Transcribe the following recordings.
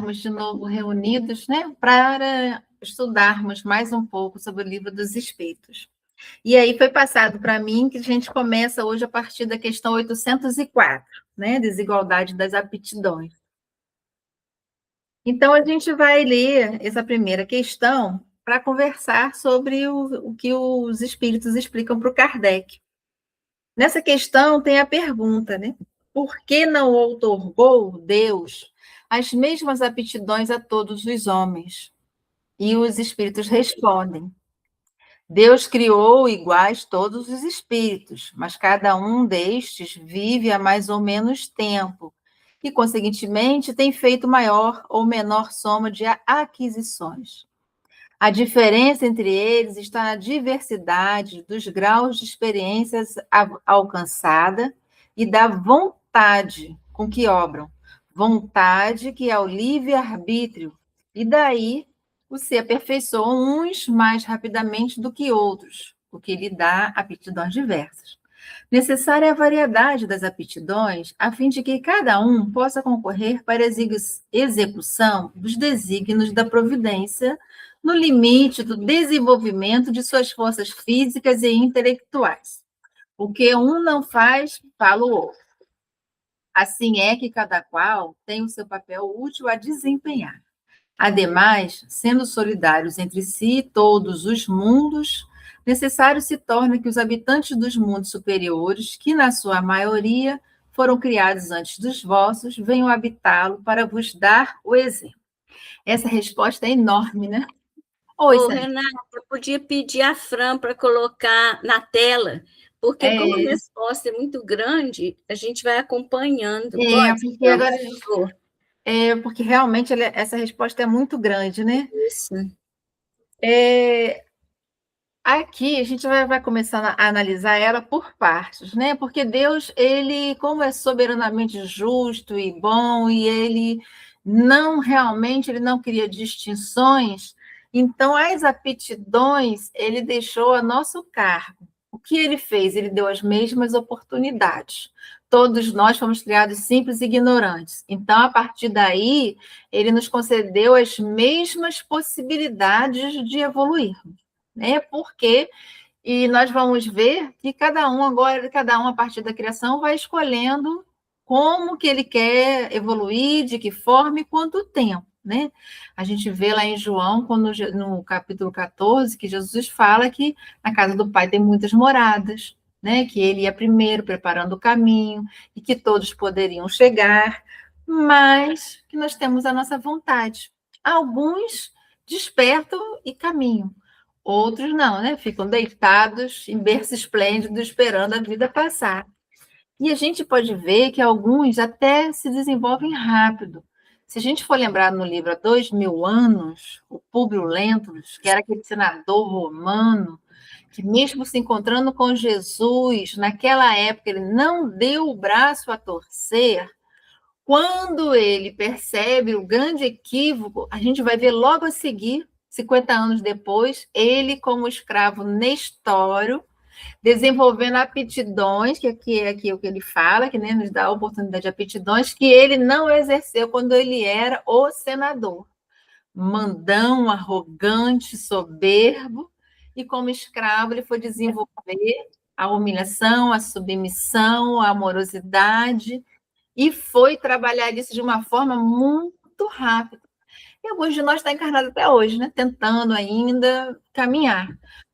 estarmos de novo reunidos, né, para estudarmos mais um pouco sobre o Livro dos Espíritos. E aí foi passado para mim que a gente começa hoje a partir da questão 804, né, desigualdade das aptidões. Então, a gente vai ler essa primeira questão para conversar sobre o que os espíritos explicam para o Kardec. Nessa questão tem a pergunta, né? Por que não outorgou Deus as mesmas aptidões a todos os homens? E os espíritos respondem: Deus criou iguais todos os espíritos, mas cada um destes vive há mais ou menos tempo e, conseguintemente, tem feito maior ou menor soma de aquisições. A diferença entre eles está na diversidade dos graus de experiências alcançada e da vontade com que obram. Vontade que é o livre-arbítrio. E daí se aperfeiçoam uns mais rapidamente do que outros, o que lhe dá aptidões diversas. Necessária é a variedade das aptidões, a fim de que cada um possa concorrer para a execução dos desígnios da providência, no limite do desenvolvimento de suas forças físicas e intelectuais. O que um não faz, fala o outro. Assim é que cada qual tem o seu papel útil a desempenhar. Ademais, sendo solidários entre si todos os mundos, necessário se torna que os habitantes dos mundos superiores, que na sua maioria foram criados antes dos vossos, venham habitá-lo para vos dar o exemplo. Essa resposta é enorme, né? Oi, Renata, eu podia pedir a Fran para colocar na tela, porque como a resposta é muito grande, a gente vai acompanhando. Pode, porque agora porque realmente essa resposta é muito grande, né? Isso. Aqui a gente vai começar a analisar ela por partes, né? Porque Deus, ele, como é soberanamente justo e bom, e ele ele não cria distinções, então as aptidões ele deixou a nosso cargo. O que ele fez? Ele deu as mesmas oportunidades. Todos nós fomos criados simples e ignorantes. Então, a partir daí, ele nos concedeu as mesmas possibilidades de evoluir, né? Porque nós vamos ver que cada um a partir da criação vai escolhendo como que ele quer evoluir, de que forma e quanto tempo, né? A gente vê lá em João, no capítulo 14, que Jesus fala que na casa do Pai tem muitas moradas, né? Que ele ia primeiro preparando o caminho e que todos poderiam chegar, mas que nós temos a nossa vontade. Alguns despertam e caminham. Outros não, né? Ficam deitados em berço esplêndido, esperando a vida passar. E a gente pode ver que alguns até se desenvolvem rápido. Se a gente for lembrar no livro Há 2000 anos, o Públio Lentulus, que era aquele senador romano, que mesmo se encontrando com Jesus, naquela época ele não deu o braço a torcer. Quando ele percebe o grande equívoco, a gente vai ver logo a seguir, 50 anos depois, ele como escravo Nestório, desenvolvendo aptidões, que aqui é o que ele fala, que, né, nos dá a oportunidade de aptidões, que ele não exerceu quando ele era o senador. Mandão, arrogante, soberbo, e como escravo ele foi desenvolver a humilhação, a submissão, a amorosidade, e foi trabalhar isso de uma forma muito rápida. E alguns de nós estão encarnados até hoje, né? Tentando ainda caminhar.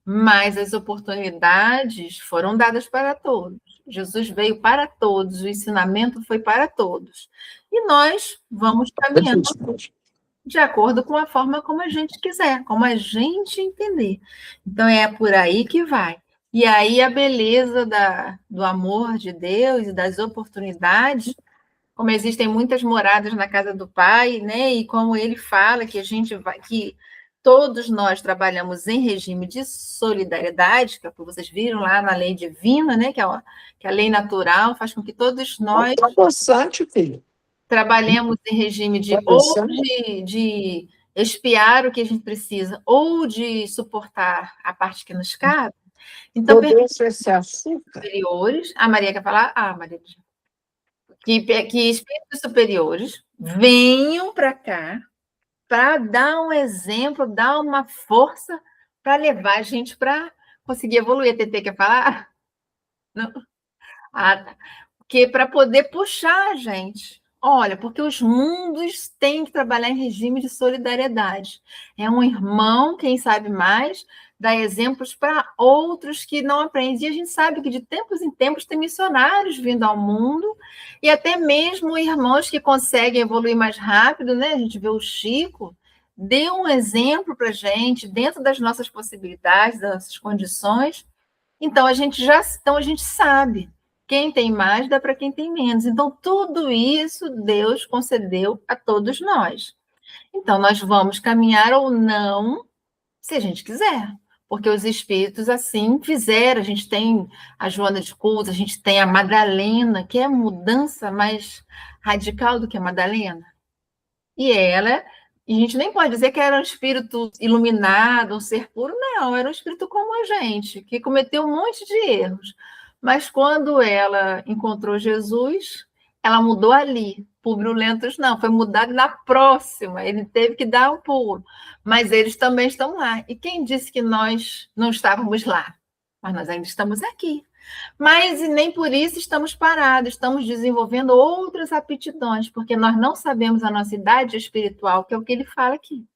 Mas as oportunidades foram dadas para todos. Jesus veio para todos, o ensinamento foi para todos. E nós vamos caminhando de acordo com a forma como a gente quiser, como a gente entender. Então, é por aí que vai. E aí a beleza do amor de Deus e das oportunidades, como existem muitas moradas na casa do Pai, né? E como ele fala que todos nós trabalhamos em regime de solidariedade, que é o que vocês viram lá na lei divina, né? Que a lei natural faz com que todos nós trabalhemos em regime de expiar o que a gente precisa ou de suportar a parte que nos cabe. Então, superiores. A Maria quer falar? Maria. Que espíritos superiores, venham para cá para dar um exemplo, dar uma força para levar a gente para conseguir evoluir. TT quer falar? Não. Ah, tá. Porque para poder puxar a gente. Olha, porque os mundos têm que trabalhar em regime de solidariedade. É um irmão, quem sabe mais, dá exemplos para outros que não aprendem. E a gente sabe que de tempos em tempos tem missionários vindo ao mundo, e até mesmo irmãos que conseguem evoluir mais rápido, né? A gente vê o Chico, deu um exemplo para a gente, dentro das nossas possibilidades, das nossas condições. Então a gente sabe. Quem tem mais dá para quem tem menos. Então, tudo isso Deus concedeu a todos nós. Então, nós vamos caminhar ou não, se a gente quiser. Porque os espíritos assim fizeram. A gente tem a Joana de Couto, a gente tem a Madalena, que é a mudança mais radical do que a Madalena. E ela, a gente nem pode dizer que era um espírito iluminado, um ser puro, não. Era um espírito como a gente, que cometeu um monte de erros. Mas quando ela encontrou Jesus, ela mudou ali. Públio Lentos não, foi mudado na próxima. Ele teve que dar um pulo. Mas eles também estão lá. E quem disse que nós não estávamos lá? Mas nós ainda estamos aqui. Mas e nem por isso estamos parados, estamos desenvolvendo outras aptidões, porque nós não sabemos a nossa idade espiritual, que é o que ele fala aqui.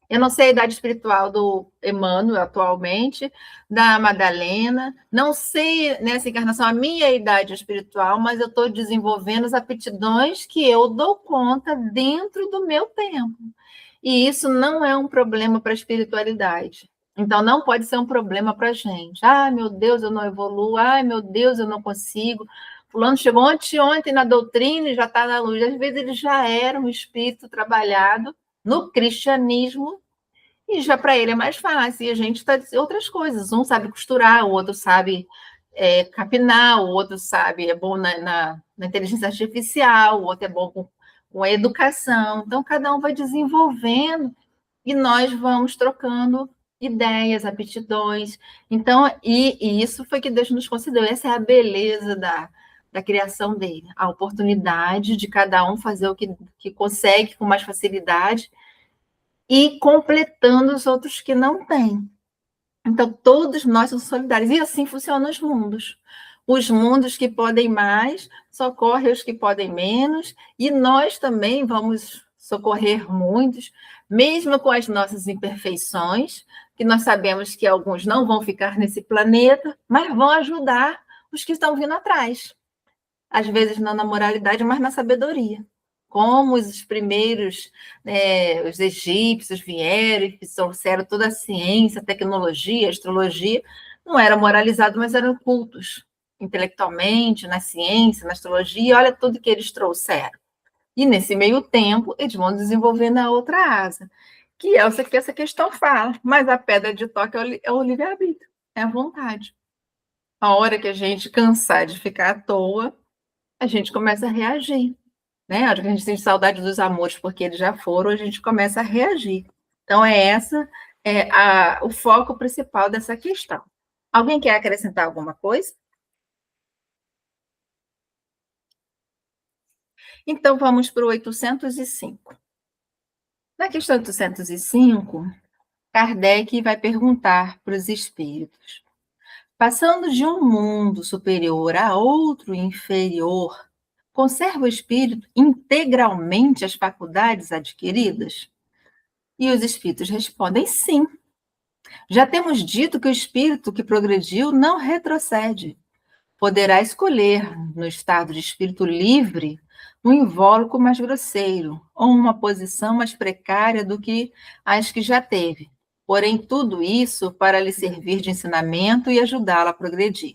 Eu não sei a idade espiritual do Emmanuel atualmente, da Madalena, não sei nessa encarnação a minha idade espiritual, mas eu estou desenvolvendo as aptidões que eu dou conta dentro do meu tempo. E isso não é um problema para a espiritualidade. Então, não pode ser um problema para a gente. Ai, meu Deus, eu não evoluo. Ai, meu Deus, eu não consigo. Fulano chegou ontem na doutrina e já está na luz. Às vezes ele já era um espírito trabalhado no cristianismo e já para ele é mais fácil. E a gente está dizendo outras coisas. Um sabe costurar, o outro sabe capinar, o outro sabe, é bom na inteligência artificial, o outro é bom com a educação. Então, cada um vai desenvolvendo e nós vamos trocando ideias, aptidões. Então, e isso foi que Deus nos concedeu. Essa é a beleza da criação dele. A oportunidade de cada um fazer o que consegue com mais facilidade e completando os outros que não têm. Então, todos nós somos solidários. E assim funcionam os mundos. Os mundos que podem mais socorrem os que podem menos, e nós também vamos socorrer muitos, mesmo com as nossas imperfeições, que nós sabemos que alguns não vão ficar nesse planeta, mas vão ajudar os que estão vindo atrás. Às vezes não na moralidade, mas na sabedoria. Como os primeiros, os egípcios vieram e trouxeram toda a ciência, a tecnologia, a astrologia, não era moralizado, mas eram cultos intelectualmente, na ciência, na astrologia, olha tudo que eles trouxeram. E nesse meio tempo, eles vão desenvolvendo a outra asa, que é o que essa questão fala, mas a pedra de toque é o livre-arbítrio, é a vontade. A hora que a gente cansar de ficar à toa, a gente começa a reagir. Né? A hora que a gente sente saudade dos amores porque eles já foram, a gente começa a reagir. Então, o foco principal dessa questão. Alguém quer acrescentar alguma coisa? Então, vamos para o 805. Na questão 805, Kardec vai perguntar para os espíritos: passando de um mundo superior a outro inferior, conserva o espírito integralmente as faculdades adquiridas? E os espíritos respondem sim. Já temos dito que o espírito que progrediu não retrocede. Poderá escolher, no estado de espírito livre, um invólucro mais grosseiro, ou uma posição mais precária do que as que já teve. Porém, tudo isso para lhe servir de ensinamento e ajudá-la a progredir.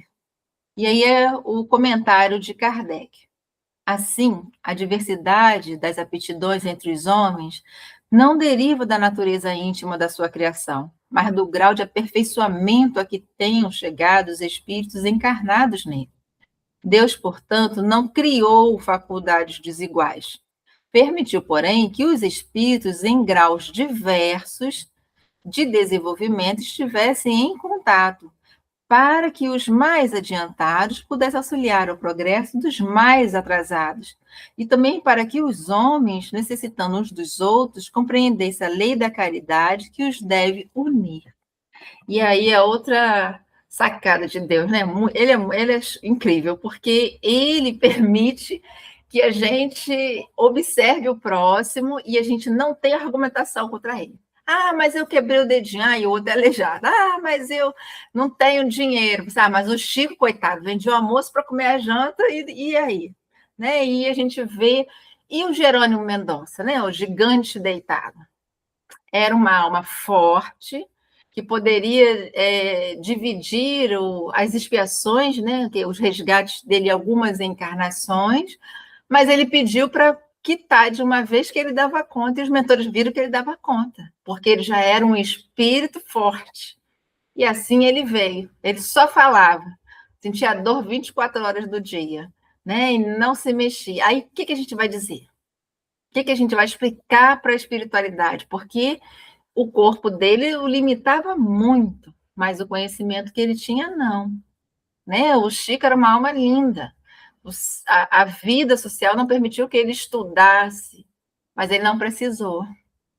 E aí é o comentário de Kardec. Assim, a diversidade das aptidões entre os homens não deriva da natureza íntima da sua criação, mas do grau de aperfeiçoamento a que tenham chegado os espíritos encarnados nele. Deus, portanto, não criou faculdades desiguais. Permitiu, porém, que os espíritos em graus diversos de desenvolvimento estivessem em contato, para que os mais adiantados pudessem auxiliar o progresso dos mais atrasados, e também para que os homens, necessitando uns dos outros, compreendessem a lei da caridade que os deve unir. E aí é outra sacada de Deus, né? Ele é incrível, porque ele permite que a gente observe o próximo e a gente não tenha argumentação contra ele. Ah, mas eu quebrei o dedinho, e o outro é aleijado. Ah, mas eu não tenho dinheiro. Mas o Chico, coitado, vendia o almoço para comer a janta, e aí? Né? E a gente vê. E o Jerônimo Mendonça, né? O gigante deitado. Era uma alma forte, que poderia dividir as expiações, né? Os resgates dele, algumas encarnações, mas ele pediu para quitar de uma vez que ele dava conta, e os mentores viram que ele dava conta, porque ele já era um espírito forte. E assim ele veio. Ele só falava, sentia dor 24 horas do dia, né? E não se mexia. Aí, o que a gente vai dizer? O que a gente vai explicar para a espiritualidade? Porque o corpo dele o limitava muito, mas o conhecimento que ele tinha, não. Né? O Chico era uma alma linda. A vida social não permitiu que ele estudasse, mas ele não precisou.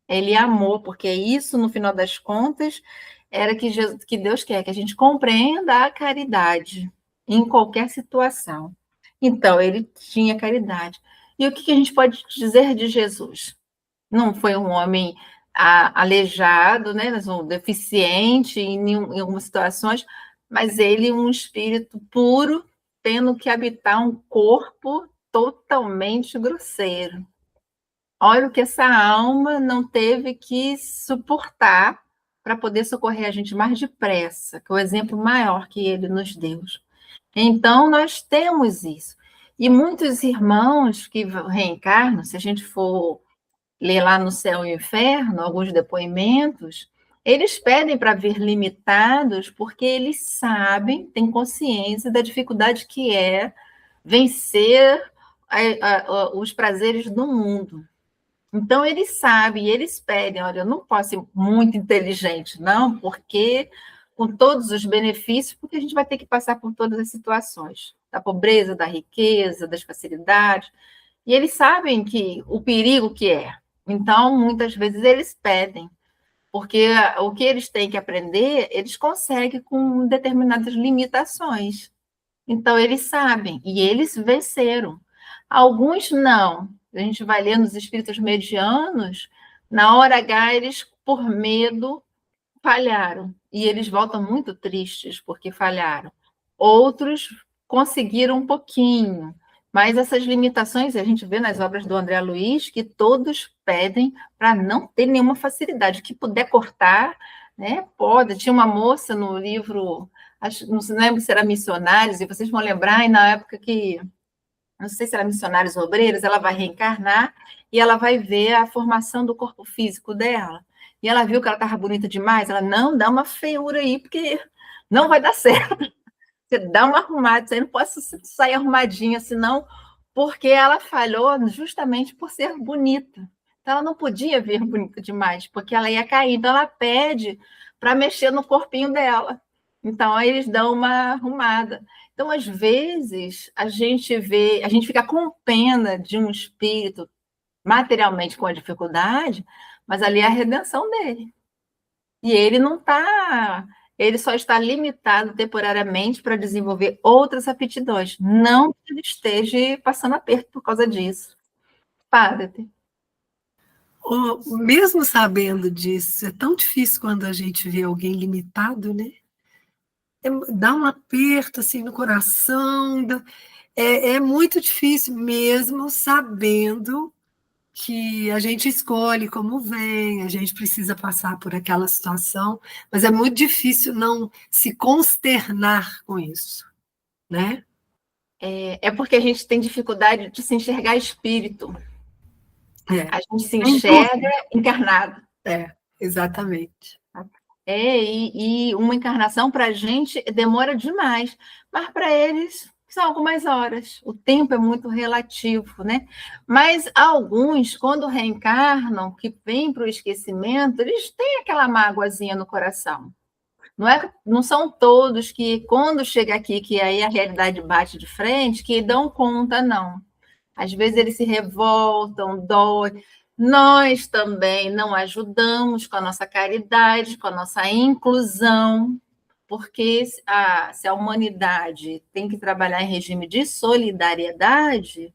Ele amou, porque isso, no final das contas, era que Deus quer, que a gente compreenda a caridade em qualquer situação. Então, ele tinha caridade. E o que a gente pode dizer de Jesus? Não foi um homem aleijado, né, um deficiente em algumas situações, mas ele um espírito puro, tendo que habitar um corpo totalmente grosseiro. Olha o que essa alma não teve que suportar para poder socorrer a gente mais depressa, que é o exemplo maior que ele nos deu. Então, nós temos isso. E muitos irmãos que reencarnam, se a gente for ler lá no Céu e Inferno, alguns depoimentos, eles pedem para vir limitados, porque eles sabem, têm consciência da dificuldade que é vencer os prazeres do mundo. Então, eles sabem, eles pedem, olha, eu não posso ser muito inteligente, não, porque com todos os benefícios, porque a gente vai ter que passar por todas as situações, da pobreza, da riqueza, das facilidades, e eles sabem que o perigo que é. Então, muitas vezes eles pedem, porque o que eles têm que aprender, eles conseguem com determinadas limitações. Então, eles sabem, e eles venceram. Alguns não. A gente vai ler nos espíritos medianos, na hora H, eles, por medo, falharam. E eles voltam muito tristes porque falharam. Outros conseguiram um pouquinho, mas essas limitações a gente vê nas obras do André Luiz, que todos pedem para não ter nenhuma facilidade. O que puder cortar, né, pode. Tinha uma moça no livro, não lembro se era Missionários, e vocês vão lembrar, e na época que, não sei se era Missionários Obreiros, ela vai reencarnar e ela vai ver a formação do corpo físico dela. E ela viu que ela estava bonita demais, ela, não, dá uma feiura aí, porque não vai dar certo. Você dá uma arrumada, você não pode sair arrumadinha, senão, porque ela falhou justamente por ser bonita. Então, ela não podia vir bonita demais, porque ela ia cair. Então, ela pede para mexer no corpinho dela. Então, aí eles dão uma arrumada. Então, às vezes, a gente fica com pena de um espírito materialmente com a dificuldade, mas ali é a redenção dele. E ele não está... Ele só está limitado temporariamente para desenvolver outras aptidões. Não que ele esteja passando aperto por causa disso. Para-te. Mesmo sabendo disso, é tão difícil quando a gente vê alguém limitado, né? Dá um aperto assim no coração. É muito difícil, mesmo sabendo que a gente escolhe como vem, a gente precisa passar por aquela situação, mas é muito difícil não se consternar com isso, né? É porque a gente tem dificuldade de se enxergar espírito. A gente se enxerga encarnado. Exatamente. E uma encarnação para a gente demora demais, mas para eles são algumas horas. O tempo é muito relativo, né? Mas alguns, quando reencarnam, que vêm para o esquecimento, eles têm aquela mágoazinha no coração. Não são todos que, quando chega aqui, que aí a realidade bate de frente, que dão conta, não. Às vezes eles se revoltam, dói. Nós também não ajudamos com a nossa caridade, com a nossa inclusão, porque se a humanidade tem que trabalhar em regime de solidariedade,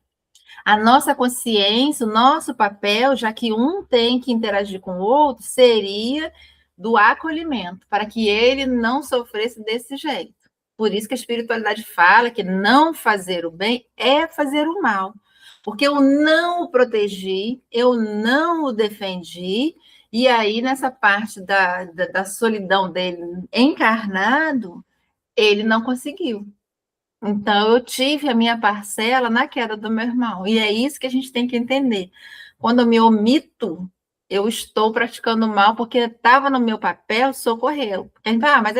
a nossa consciência, o nosso papel, já que um tem que interagir com o outro, seria do acolhimento, para que ele não sofresse desse jeito. Por isso que a espiritualidade fala que não fazer o bem é fazer o mal. Porque eu não o protegi, eu não o defendi, e aí, nessa parte da solidão dele encarnado, ele não conseguiu. Então, eu tive a minha parcela na queda do meu irmão. E é isso que a gente tem que entender. Quando eu me omito, eu estou praticando mal, porque estava no meu papel socorrer. Mas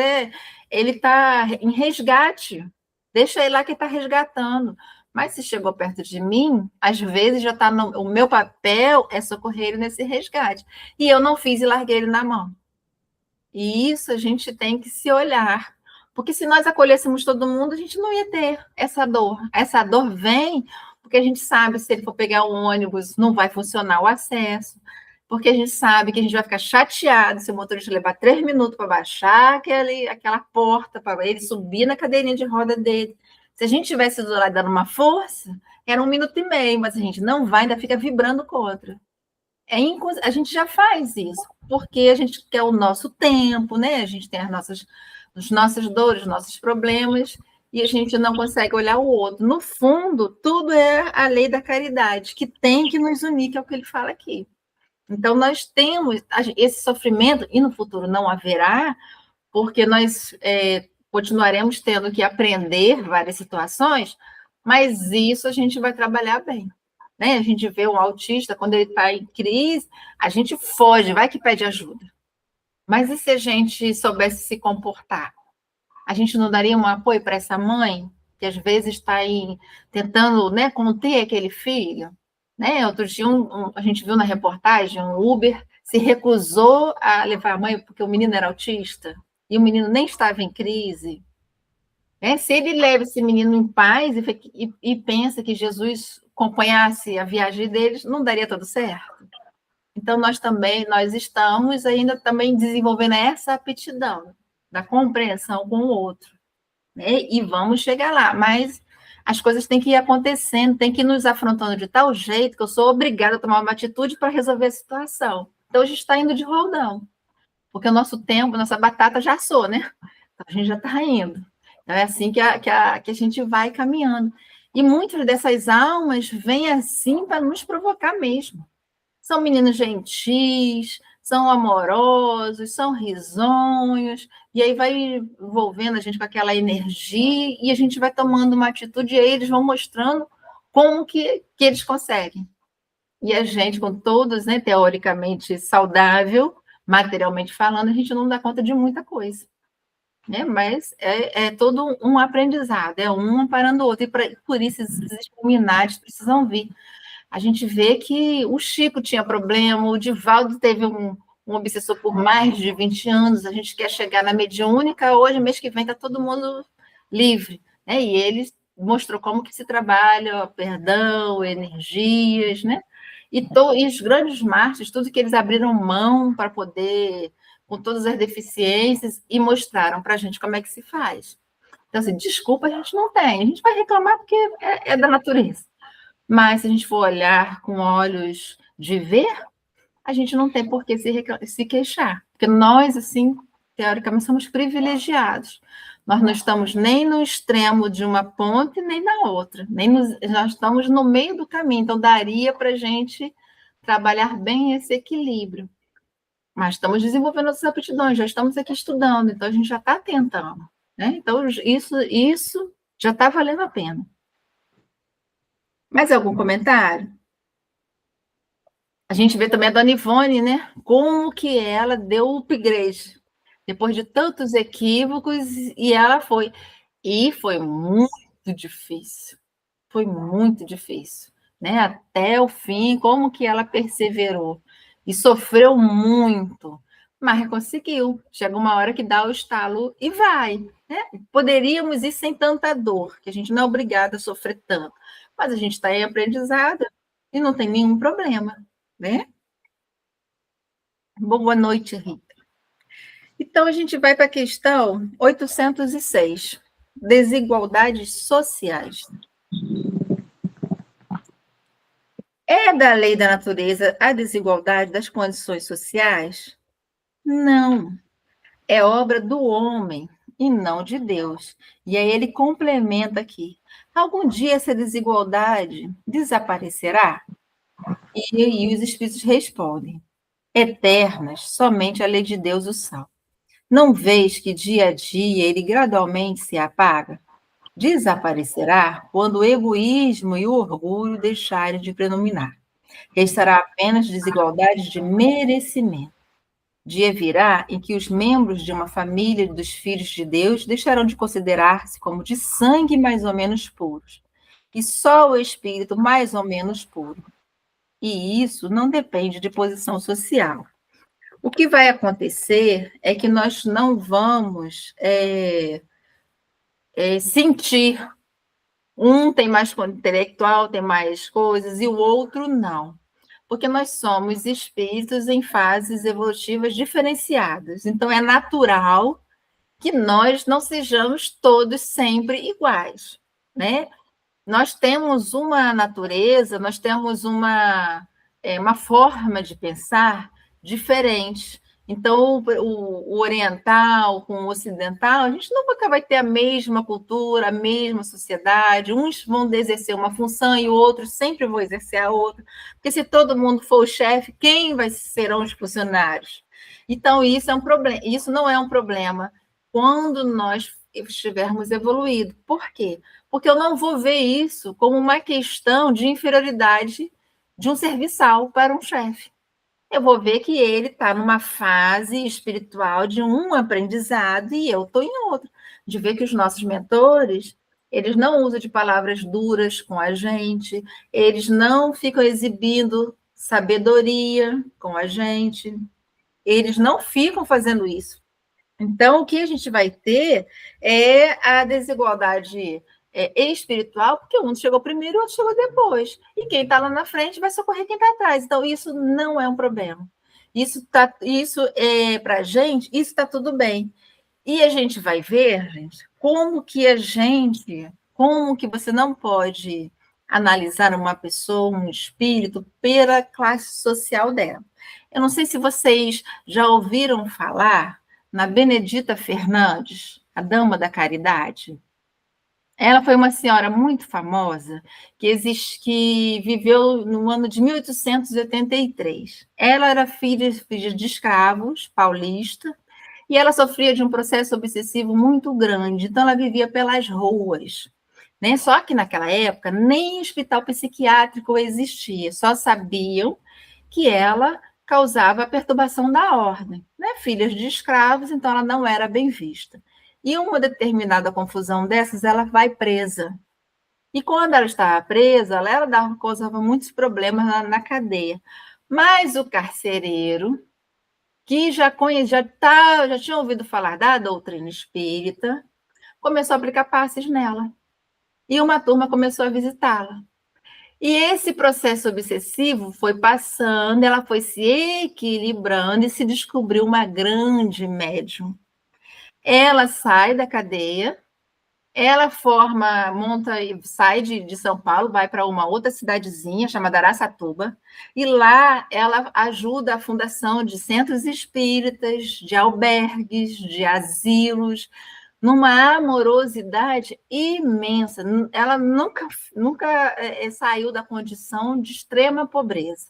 ele está em resgate. Deixa ele lá que está resgatando. Mas se chegou perto de mim, às vezes já está no. O meu papel é socorrer ele nesse resgate. E eu não fiz e larguei ele na mão. E isso a gente tem que se olhar. Porque se nós acolhêssemos todo mundo, a gente não ia ter essa dor. Essa dor vem porque a gente sabe, se ele for pegar um ônibus, não vai funcionar o acesso. Porque a gente sabe que a gente vai ficar chateado se o motorista levar 3 minutos para baixar aquela porta, para ele subir na cadeirinha de roda dele. Se a gente tivesse do lado dando uma força, era 1 minuto e meio, mas a gente não vai, ainda fica vibrando contra. A gente já faz isso, porque a gente quer o nosso tempo, né? A gente tem as nossas dores, nossos problemas, e a gente não consegue olhar o outro. No fundo, tudo é a lei da caridade, que tem que nos unir, que é o que ele fala aqui. Então, nós temos esse sofrimento, e no futuro não haverá, porque nós continuaremos tendo que aprender várias situações, mas isso a gente vai trabalhar bem. Né? A gente vê um autista, quando ele está em crise, a gente foge, vai que pede ajuda. Mas e se a gente soubesse se comportar? A gente não daria um apoio para essa mãe, que às vezes está aí tentando, né, conter aquele filho? Né? Outro dia a gente viu na reportagem, um Uber se recusou a levar a mãe porque o menino era autista, e o menino nem estava em crise. Né? Se ele leva esse menino em paz e pensa que Jesus acompanhasse a viagem deles, não daria tudo certo. Então, nós estamos ainda também desenvolvendo essa aptidão da compreensão com o outro. Né? E vamos chegar lá, mas as coisas têm que ir acontecendo, têm que ir nos afrontando de tal jeito que eu sou obrigada a tomar uma atitude para resolver a situação. Então, a gente está indo de roldão, porque o nosso tempo, nossa batata já assou, né? Então, a gente já está indo. Então, é assim que a gente vai caminhando. E muitas dessas almas vêm assim para nos provocar mesmo. São meninos gentis, são amorosos, são risonhos, e aí vai envolvendo a gente com aquela energia, e a gente vai tomando uma atitude, e aí eles vão mostrando como que eles conseguem. E a gente, com todos, né, teoricamente saudável, materialmente falando, a gente não dá conta de muita coisa. Né? Mas é todo um aprendizado, é um amparando o outro, e por isso esses luminares precisam vir. A gente vê que o Chico tinha problema, o Divaldo teve um obsessor por mais de 20 anos, a gente quer chegar na mediúnica, hoje, mês que vem, está todo mundo livre. Né? E ele mostrou como que se trabalha, perdão, energias, né? E os grandes mártires, tudo que eles abriram mão para poder, com todas as deficiências, e mostraram para a gente como é que se faz. Então, assim, desculpa a gente não tem, a gente vai reclamar porque é da natureza. Mas, se a gente for olhar com olhos de ver, a gente não tem por que se queixar. Porque nós, assim, teoricamente, somos privilegiados. Nós não estamos nem no extremo de uma ponte, nem na outra. Nós estamos no meio do caminho. Então, daria para a gente trabalhar bem esse equilíbrio. Mas estamos desenvolvendo essas aptidões, já estamos aqui estudando, então a gente já está tentando. Né? Então, isso já está valendo a pena. Mais algum comentário? A gente vê também a Dona Ivone, né? Como que ela deu o upgrade. Depois de tantos equívocos, e ela foi. E foi muito difícil. Foi muito difícil. Né? Até o fim, como que ela perseverou. E sofreu muito. mas conseguiu. Chega uma hora que dá o estalo e vai. Né? Poderíamos ir sem tanta dor, que a gente não é obrigado a sofrer tanto. Mas a gente está em aprendizado e não tem nenhum problema. Né? Boa noite, Rita. Então, a gente vai para a questão 806, desigualdades sociais. É da lei da natureza a desigualdade das condições sociais? Não. É obra do homem e não de Deus. E aí ele complementa aqui. Algum dia essa desigualdade desaparecerá? E os espíritos respondem. Eternas, somente a lei de Deus o são. Não vês que dia a dia ele gradualmente se apaga? Desaparecerá quando o egoísmo e o orgulho deixarem de predominar. Restará apenas desigualdade de merecimento. Dia virá em que os membros de uma família dos filhos de Deus deixarão de considerar-se como de sangue mais ou menos puros, e só o espírito mais ou menos puro. E isso não depende de posição social. O que vai acontecer é que nós não vamos sentir. Um tem mais intelectual, tem mais coisas, e o outro não. Porque nós somos espíritos em fases evolutivas diferenciadas. Então, é natural que nós não sejamos todos sempre iguais, né? Nós temos uma natureza, nós temos uma forma de pensar diferente. Então, o oriental com o ocidental, a gente nunca vai ter a mesma cultura, a mesma sociedade. Uns vão exercer uma função e outros sempre vão exercer a outra. Porque se todo mundo for o chefe, quem serão os funcionários? Então, isso é um problema. Isso não é um problema quando nós estivermos evoluídos. Por quê? Porque eu não vou ver isso como uma questão de inferioridade de um serviçal para um chefe. Eu vou ver que ele está numa fase espiritual de um aprendizado e eu estou em outro. De ver que os nossos mentores, eles não usam de palavras duras com a gente, eles não ficam exibindo sabedoria com a gente, eles não ficam fazendo isso. Então, o que a gente vai ter é a desigualdade espiritual, porque um chegou primeiro e o outro chegou depois. E quem está lá na frente vai socorrer quem está atrás. Então, isso não é um problema. Isso é para a gente, isso está tudo bem. E a gente vai ver, gente, como que você não pode analisar uma pessoa, um espírito, pela classe social dela. Eu não sei se vocês já ouviram falar na Benedita Fernandes, a Dama da Caridade. Ela foi uma senhora muito famosa que viveu no ano de 1883. Ela era filha de escravos, paulista, e ela sofria de um processo obsessivo muito grande, então ela vivia pelas ruas. Né? Só que naquela época nem hospital psiquiátrico existia, só sabiam que ela causava a perturbação da ordem. Né? Filhas de escravos, então ela não era bem vista. E uma determinada confusão dessas, ela vai presa. E quando ela estava presa, ela causava muitos problemas na cadeia. Mas o carcereiro, que já tinha ouvido falar da doutrina espírita, começou a aplicar passes nela. E uma turma começou a visitá-la. E esse processo obsessivo foi passando, ela foi se equilibrando e se descobriu uma grande médium. Ela sai da cadeia, ela sai de São Paulo, vai para uma outra cidadezinha chamada Araçatuba, e lá ela ajuda a fundação de centros espíritas, de albergues, de asilos, numa amorosidade imensa. Ela nunca saiu da condição de extrema pobreza.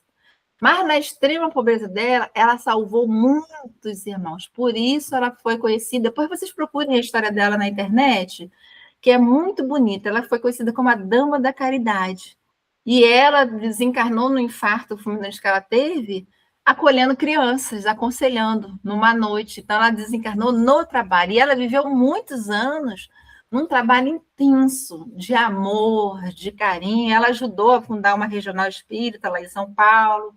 Mas na extrema pobreza dela, ela salvou muitos irmãos. Por isso ela foi conhecida. Depois vocês procurem a história dela na internet, que é muito bonita. Ela foi conhecida como a Dama da Caridade. E ela desencarnou no infarto fulminante que ela teve, acolhendo crianças, aconselhando numa noite. Então, ela desencarnou no trabalho. E ela viveu muitos anos num trabalho intenso, de amor, de carinho. Ela ajudou a fundar uma regional espírita lá em São Paulo.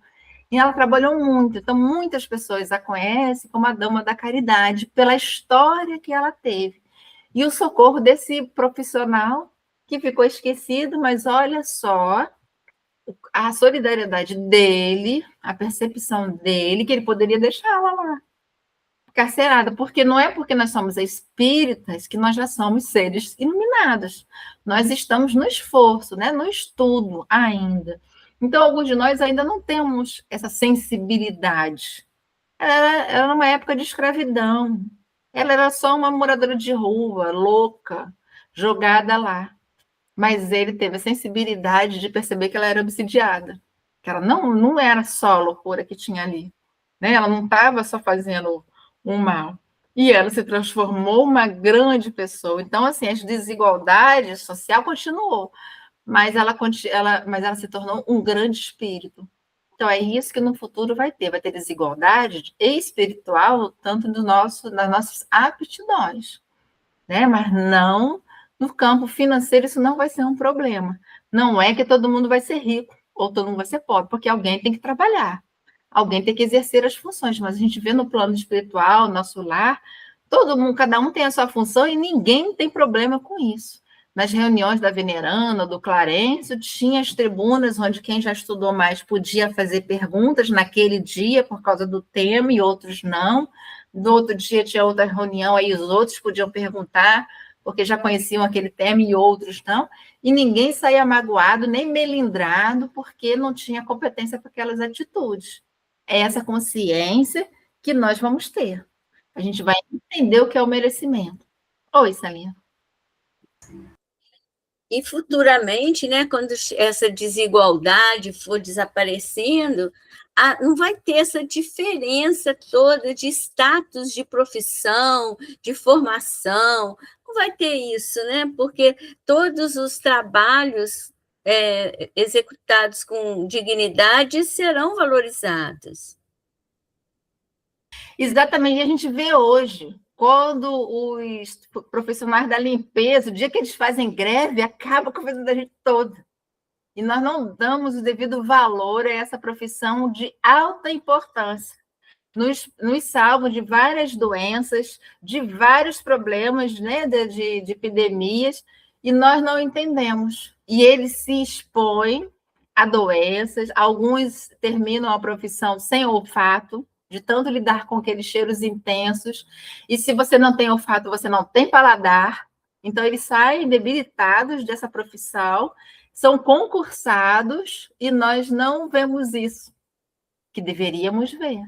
E ela trabalhou muito, então muitas pessoas a conhecem como a Dama da Caridade, pela história que ela teve. E o socorro desse profissional que ficou esquecido, mas olha só a solidariedade dele, a percepção dele, que ele poderia deixá-la lá, carcerada, porque não é porque nós somos espíritas que nós já somos seres iluminados. Nós estamos no esforço, né, no estudo ainda. Então, alguns de nós ainda não temos essa sensibilidade. Ela era uma época de escravidão. Ela era só uma moradora de rua, louca, jogada lá. Mas ele teve a sensibilidade de perceber que ela era obsidiada, que ela não era só a loucura que tinha ali, né? Ela não estava só fazendo um mal. E ela se transformou uma grande pessoa. Então, assim, a desigualdade social continuou, mas ela se tornou um grande espírito. Então, é isso que no futuro vai ter desigualdade espiritual, tanto nas nossas aptidões, né? Mas não no campo financeiro, isso não vai ser um problema. Não é que todo mundo vai ser rico ou todo mundo vai ser pobre, porque alguém tem que trabalhar, alguém tem que exercer as funções, mas a gente vê no plano espiritual, nosso lar, todo mundo, cada um tem a sua função e ninguém tem problema com isso. Nas reuniões da Veneranda, do Clarencio, tinha as tribunas onde quem já estudou mais podia fazer perguntas naquele dia por causa do tema e outros não. No outro dia tinha outra reunião, aí os outros podiam perguntar, porque já conheciam aquele tema e outros não, e ninguém saía magoado, nem melindrado, porque não tinha competência para aquelas atitudes. É essa consciência que nós vamos ter. A gente vai entender o que é o merecimento. Oi, Celina. E futuramente, né, quando essa desigualdade for desaparecendo, não vai ter essa diferença toda de status de profissão, de formação, não vai ter isso, né? Porque todos os trabalhos executados com dignidade serão valorizados. Exatamente, a gente vê hoje, quando os profissionais da limpeza, o dia que eles fazem greve, acaba com a vida da gente toda. E nós não damos o devido valor a essa profissão de alta importância. Nos salvam de várias doenças, de vários problemas, né, de epidemias, e nós não entendemos. E eles se expõem a doenças, alguns terminam a profissão sem olfato, de tanto lidar com aqueles cheiros intensos, e se você não tem olfato, você não tem paladar, então eles saem debilitados dessa profissão, são concursados, e nós não vemos isso, que deveríamos ver.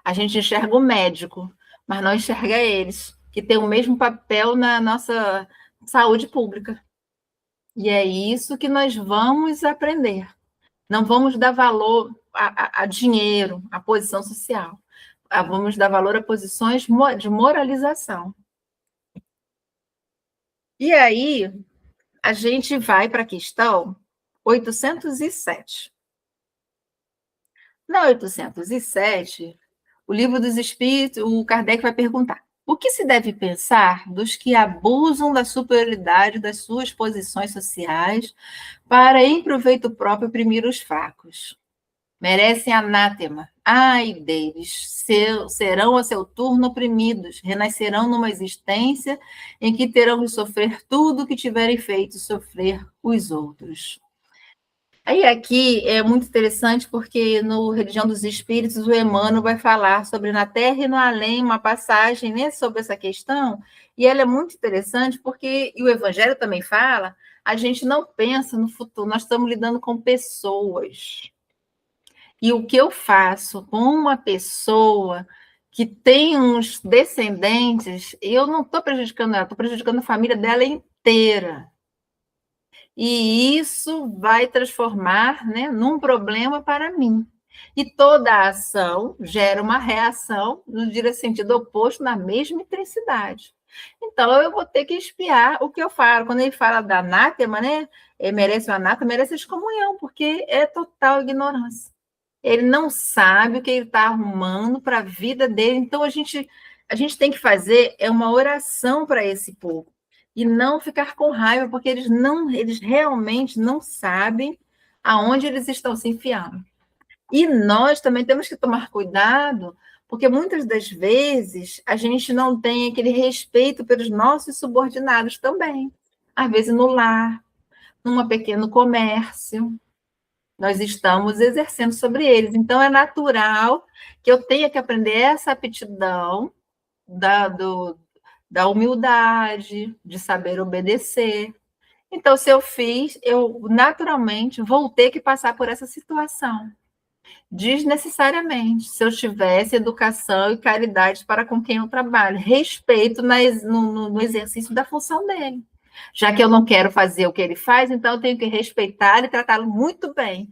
A gente enxerga o médico, mas não enxerga eles, que têm o mesmo papel na nossa saúde pública. E é isso que nós vamos aprender. Não vamos dar valor a dinheiro, a posição social. Vamos dar valor a posições de moralização. E aí, a gente vai para a questão 807. Na 807, o Livro dos Espíritos, o Kardec vai perguntar: o que se deve pensar dos que abusam da superioridade das suas posições sociais para, em proveito próprio, oprimir os fracos? Merecem anátema. Ai deles, serão a seu turno oprimidos, renascerão numa existência em que terão de sofrer tudo o que tiverem feito sofrer os outros. Aí aqui é muito interessante porque no Religião dos Espíritos o Emmanuel vai falar sobre na Terra e no Além, uma passagem, né, sobre essa questão, e ela é muito interessante porque, e o Evangelho também fala, a gente não pensa no futuro, nós estamos lidando com pessoas. E o que eu faço com uma pessoa que tem uns descendentes, eu não estou prejudicando ela, estou prejudicando a família dela inteira. E isso vai transformar, né, num problema para mim. E toda ação gera uma reação no sentido oposto, na mesma intensidade. Então, eu vou ter que espiar o que eu falo. Quando ele fala da anátema, né, merece o anátema, merece a excomunhão, porque é total ignorância. Ele não sabe o que ele está arrumando para a vida dele. Então, a gente tem que fazer uma oração para esse povo. E não ficar com raiva, porque eles realmente não sabem aonde eles estão se enfiando. E nós também temos que tomar cuidado, porque muitas das vezes a gente não tem aquele respeito pelos nossos subordinados também. Às vezes no lar, num pequeno comércio, nós estamos exercendo sobre eles. Então, é natural que eu tenha que aprender essa aptidão da humildade, de saber obedecer. Então, se eu fiz, eu naturalmente vou ter que passar por essa situação. Desnecessariamente, se eu tivesse educação e caridade para com quem eu trabalho, respeito no exercício da função dele. Já que eu não quero fazer o que ele faz, então eu tenho que respeitar e tratá-lo muito bem.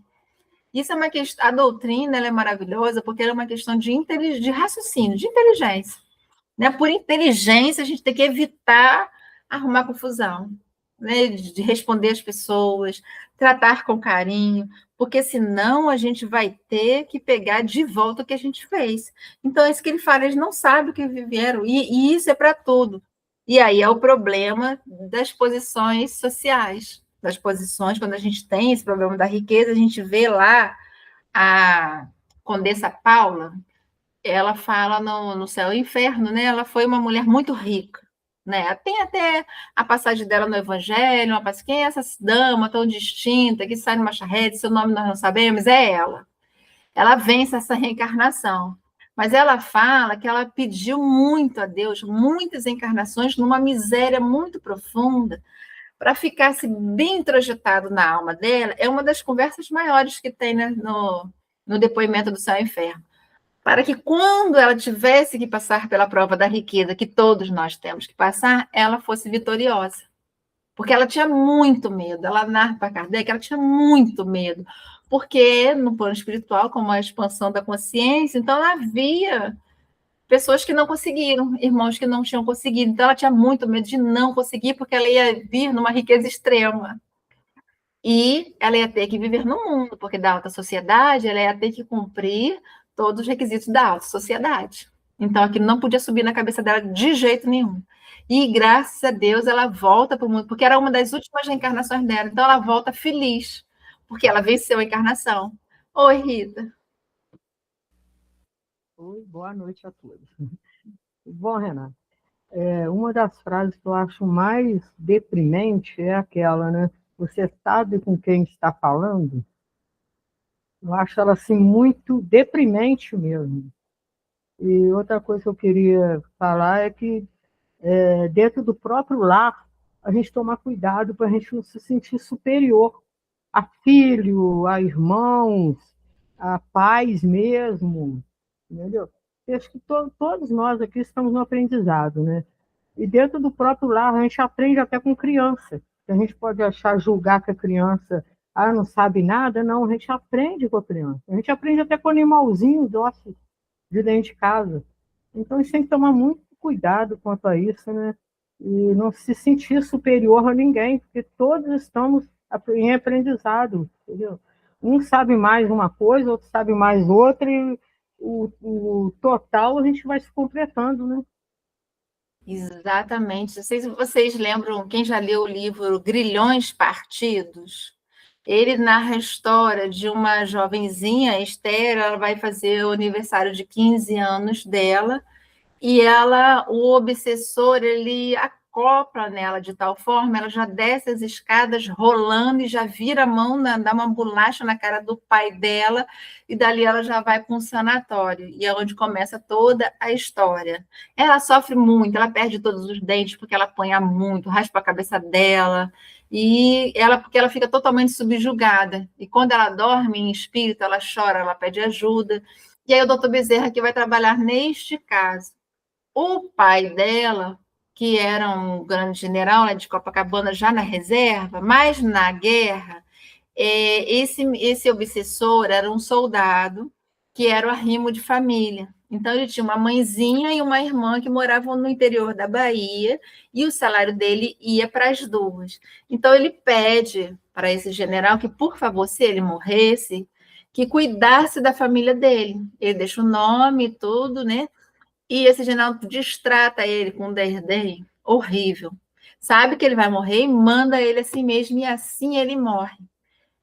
Isso é uma questão, a doutrina ela é maravilhosa porque ela é uma questão de raciocínio, de inteligência. Né? Por inteligência, a gente tem que evitar arrumar confusão, né? De responder às pessoas, tratar com carinho, porque senão a gente vai ter que pegar de volta o que a gente fez. Então, é isso que ele fala, eles não sabem o que viveram, e isso é para tudo. E aí é o problema das posições sociais, das posições, quando a gente tem esse problema da riqueza, a gente vê lá a Condessa Paula, ela fala no Céu e Inferno, né? Ela foi uma mulher muito rica, né? Tem até a passagem dela no Evangelho, quem é essa dama tão distinta que sai numa charrete, seu nome nós não sabemos, é ela. Ela vence essa reencarnação. Mas ela fala que ela pediu muito a Deus, muitas encarnações, numa miséria muito profunda, para ficasse bem introjetado na alma dela. É uma das conversas maiores que tem, né, no depoimento do Céu e Inferno, para que quando ela tivesse que passar pela prova da riqueza, que todos nós temos que passar, ela fosse vitoriosa. Porque ela tinha muito medo, ela narra para Kardec, ela tinha muito medo, porque no plano espiritual, como a expansão da consciência, então ela via pessoas que não conseguiram, irmãos que não tinham conseguido, então ela tinha muito medo de não conseguir, porque ela ia vir numa riqueza extrema. E ela ia ter que viver no mundo, porque da alta sociedade ela ia ter que cumprir todos os requisitos da alta sociedade. Então, aquilo não podia subir na cabeça dela de jeito nenhum. E, graças a Deus, ela volta para o mundo, porque era uma das últimas reencarnações dela. Então, ela volta feliz, porque ela venceu a encarnação. Oi, Rita. Oi, boa noite a todos. Bom, Renata, uma das frases que eu acho mais deprimente é aquela, né? Você sabe com quem está falando? Eu acho ela assim muito deprimente mesmo. E outra coisa que eu queria falar é que dentro do próprio lar a gente tomar cuidado para a gente não se sentir superior a filho, a irmãos, a pais mesmo, entendeu? Eu acho que todos nós aqui estamos no aprendizado, né? E dentro do próprio lar a gente aprende até com criança. A gente pode achar, julgar que a criança não sabe nada, não, a gente aprende com a criança. A gente aprende até com animalzinhos nossos de dentro de casa. Então a gente tem que tomar muito cuidado quanto a isso, né? E não se sentir superior a ninguém, porque todos estamos em aprendizado, entendeu? Um sabe mais uma coisa, outro sabe mais outra, e o total a gente vai se completando, né? Exatamente. Não sei se vocês lembram, quem já leu o livro Grilhões Partidos, ele narra a história de uma jovenzinha, Esther, ela vai fazer o aniversário de 15 anos dela, e o obsessor, ele acopla nela de tal forma, ela já desce as escadas rolando e já vira a mão, dá uma bolacha na cara do pai dela, e dali ela já vai para um sanatório, e é onde começa toda a história. Ela sofre muito, ela perde todos os dentes, porque ela apanha muito, raspa a cabeça dela, porque ela fica totalmente subjugada, e quando ela dorme em espírito, ela chora, ela pede ajuda, e aí o doutor Bezerra que vai trabalhar neste caso. O pai dela, que era um grande general, né, de Copacabana, já na reserva, mas na guerra, esse obsessor era um soldado que era o arrimo de família. Então, ele tinha uma mãezinha e uma irmã que moravam no interior da Bahia, e o salário dele ia para as duas. Então, ele pede para esse general que, por favor, se ele morresse, que cuidasse da família dele. Ele deixa o nome e tudo, né? E esse general distrata ele com um desdém horrível. Sabe que ele vai morrer e manda ele assim mesmo, e assim ele morre.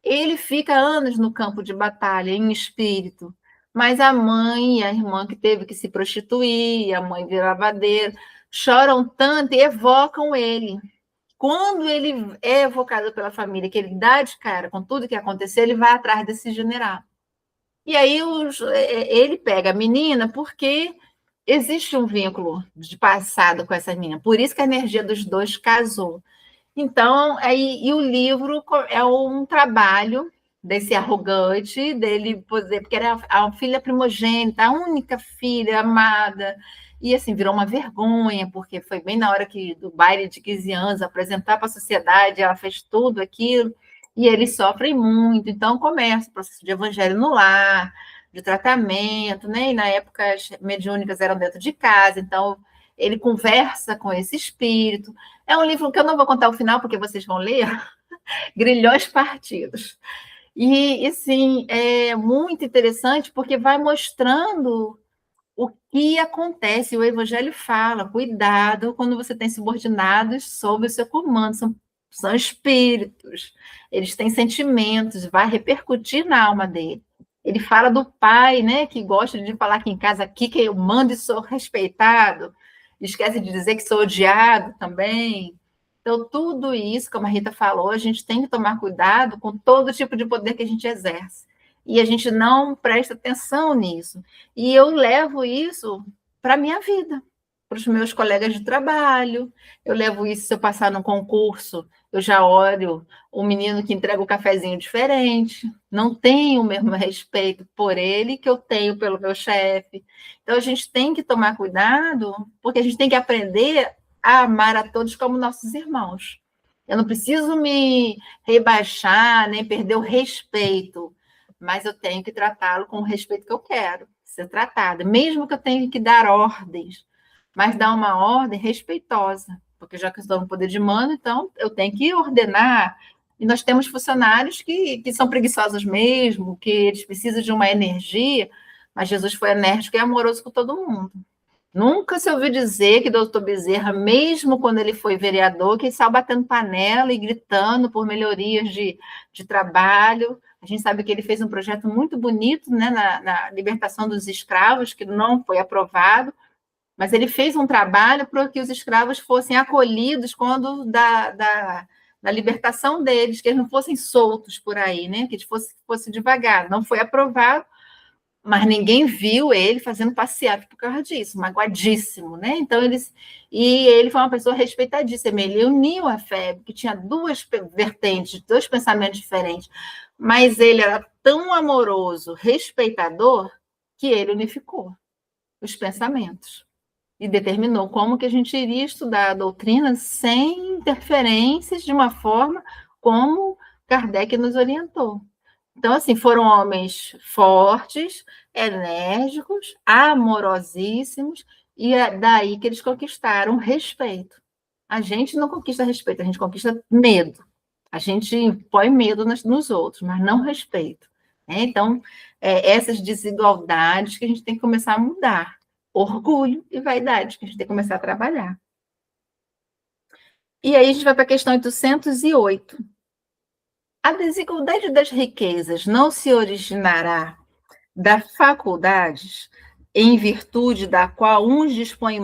Ele fica anos no campo de batalha, em espírito, mas a mãe e a irmã que teve que se prostituir, a mãe virar lavadeira, choram tanto e evocam ele. Quando ele é evocado pela família, que ele dá de cara com tudo que aconteceu, ele vai atrás desse general. E aí ele pega a menina porque existe um vínculo de passado com essa menina. Por isso que a energia dos dois casou. Então, e o livro é um trabalho desse arrogante, dele poder, porque era a filha primogênita, a única filha amada, e assim, virou uma vergonha, porque foi bem na hora do baile de 15 anos, apresentar para a sociedade, ela fez tudo aquilo, e eles sofrem muito, então começa o processo de evangelho no lar, de tratamento, né? E na época as mediúnicas eram dentro de casa, então ele conversa com esse espírito. É um livro que eu não vou contar o final, porque vocês vão ler, Grilhões Partidos. E sim, é muito interessante, porque vai mostrando o que acontece. O Evangelho fala, cuidado quando você tem subordinados sob o seu comando, são espíritos, eles têm sentimentos, vai repercutir na alma dele. Ele fala do pai, né, que gosta de falar aqui em casa, aqui que eu mando e sou respeitado, esquece de dizer que sou odiado também. Então, tudo isso, como a Rita falou, a gente tem que tomar cuidado com todo tipo de poder que a gente exerce. E a gente não presta atenção nisso. E eu levo isso para a minha vida, para os meus colegas de trabalho. Eu levo isso se eu passar num concurso, eu já olho o menino que entrega o cafezinho diferente, não tenho o mesmo respeito por ele que eu tenho pelo meu chefe. Então, a gente tem que tomar cuidado, porque a gente tem que aprender a amar a todos como nossos irmãos. Eu não preciso me rebaixar, nem perder o respeito, mas eu tenho que tratá-lo com o respeito que eu quero ser tratada, mesmo que eu tenha que dar ordens, mas dar uma ordem respeitosa, porque já que eu estou no poder de mando, então eu tenho que ordenar. E nós temos funcionários que são preguiçosos mesmo, que eles precisam de uma energia, mas Jesus foi enérgico e amoroso com todo mundo. Nunca se ouviu dizer que doutor Bezerra, mesmo quando ele foi vereador, que saiu batendo panela e gritando por melhorias de trabalho. A gente sabe que ele fez um projeto muito bonito, né, na libertação dos escravos, que não foi aprovado, mas ele fez um trabalho para que os escravos fossem acolhidos quando da libertação deles, que eles não fossem soltos por aí, né, que eles fosse devagar. Não foi aprovado, mas ninguém viu ele fazendo passeata por causa disso, magoadíssimo, né? Então, ele foi uma pessoa respeitadíssima, ele uniu a fé, que tinha duas vertentes, dois pensamentos diferentes, mas ele era tão amoroso, respeitador, que ele unificou os pensamentos e determinou como que a gente iria estudar a doutrina sem interferências, de uma forma como Kardec nos orientou. Então, assim, foram homens fortes, enérgicos, amorosíssimos, e é daí que eles conquistaram respeito. A gente não conquista respeito, a gente conquista medo. A gente põe medo nos outros, mas não respeito. Então, essas desigualdades que a gente tem que começar a mudar. Orgulho e vaidade, que a gente tem que começar a trabalhar. E aí a gente vai para a questão 808. A desigualdade das riquezas não se originará das faculdades, em virtude da qual uns dispõem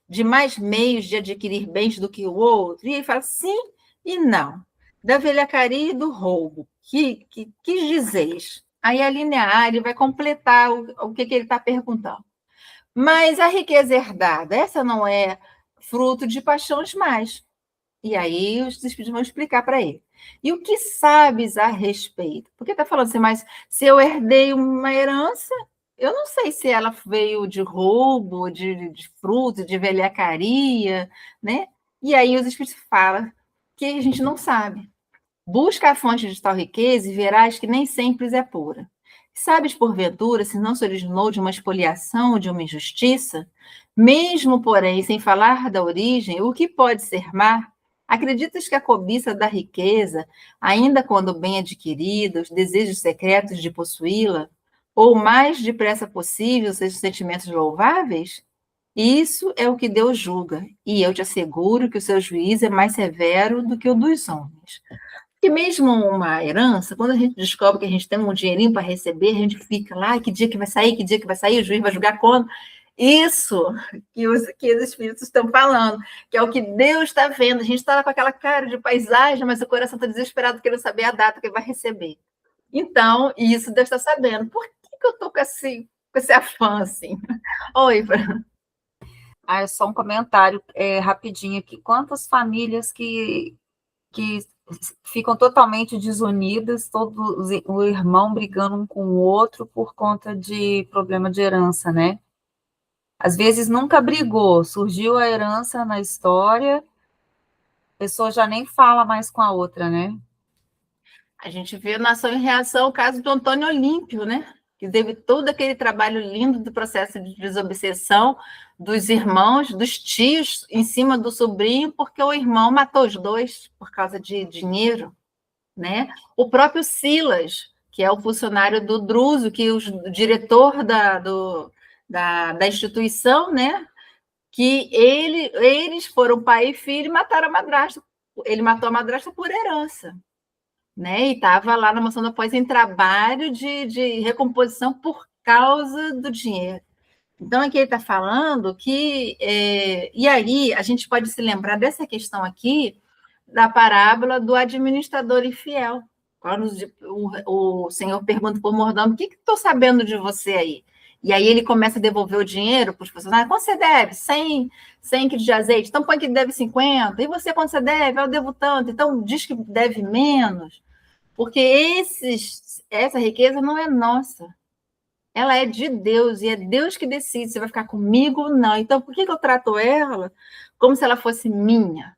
de mais meios de adquirir bens do que o outro? E ele fala sim e não. Da velhacaria e do roubo, que dizeis? Aí a linear, ele vai completar o que ele está perguntando. Mas a riqueza herdada, essa não é fruto de paixões mais. E aí os espíritos vão explicar para ele. E o que sabes a respeito? Porque está falando assim, mas se eu herdei uma herança, eu não sei se ela veio de roubo, de fruto, de velhacaria, né? E aí os espíritos falam que a gente não sabe. Busca a fonte de tal riqueza e verás que nem sempre é pura. Sabes, porventura, se não se originou de uma expoliação ou de uma injustiça? Mesmo, porém, sem falar da origem, o que pode ser má? Acreditas que a cobiça da riqueza, ainda quando bem adquirida, os desejos secretos de possuí-la, ou mais depressa possível seus sentimentos louváveis? Isso é o que Deus julga, e eu te asseguro que o seu juízo é mais severo do que o dos homens. Porque mesmo uma herança, quando a gente descobre que a gente tem um dinheirinho para receber, a gente fica lá, que dia que vai sair, que dia que vai sair, o juiz vai julgar quando. Isso que os espíritos estão falando, que é o que Deus está vendo. A gente está lá com aquela cara de paisagem, mas o coração está desesperado querendo saber a data que ele vai receber. Então, isso Deus está sabendo. Por que eu estou com esse afã assim? Oi, Fran. É só um comentário rapidinho aqui. Quantas famílias que ficam totalmente desunidas, todo o irmão brigando um com o outro por conta de problema de herança, né? Às vezes nunca brigou, surgiu a herança na história, a pessoa já nem fala mais com a outra, né? A gente vê na Ação e Reação o caso do Antônio Olímpio, né? Que teve todo aquele trabalho lindo do processo de desobsessão dos irmãos, dos tios, em cima do sobrinho, porque o irmão matou os dois por causa de dinheiro, né? O próprio Silas, que é o funcionário do Druso, que o diretor da instituição, né? Que eles foram pai e filho e mataram a madrasta. Ele matou a madrasta por herança. Né? E estava lá na Mansão do Após em trabalho de recomposição por causa do dinheiro. Então, aqui ele está falando que... e aí, a gente pode se lembrar dessa questão aqui, da parábola do administrador infiel. Quando o Senhor pergunta para o mordomo, o que estou sabendo de você aí? E aí ele começa a devolver o dinheiro para os funcionários. Quanto você deve? 100 quilos de azeite. Então, põe que deve 50. E você, quanto você deve? Eu devo tanto. Então, diz que deve menos. Porque essa riqueza não é nossa. Ela é de Deus, e é Deus que decide se vai ficar comigo ou não. Então, por que eu trato ela como se ela fosse minha?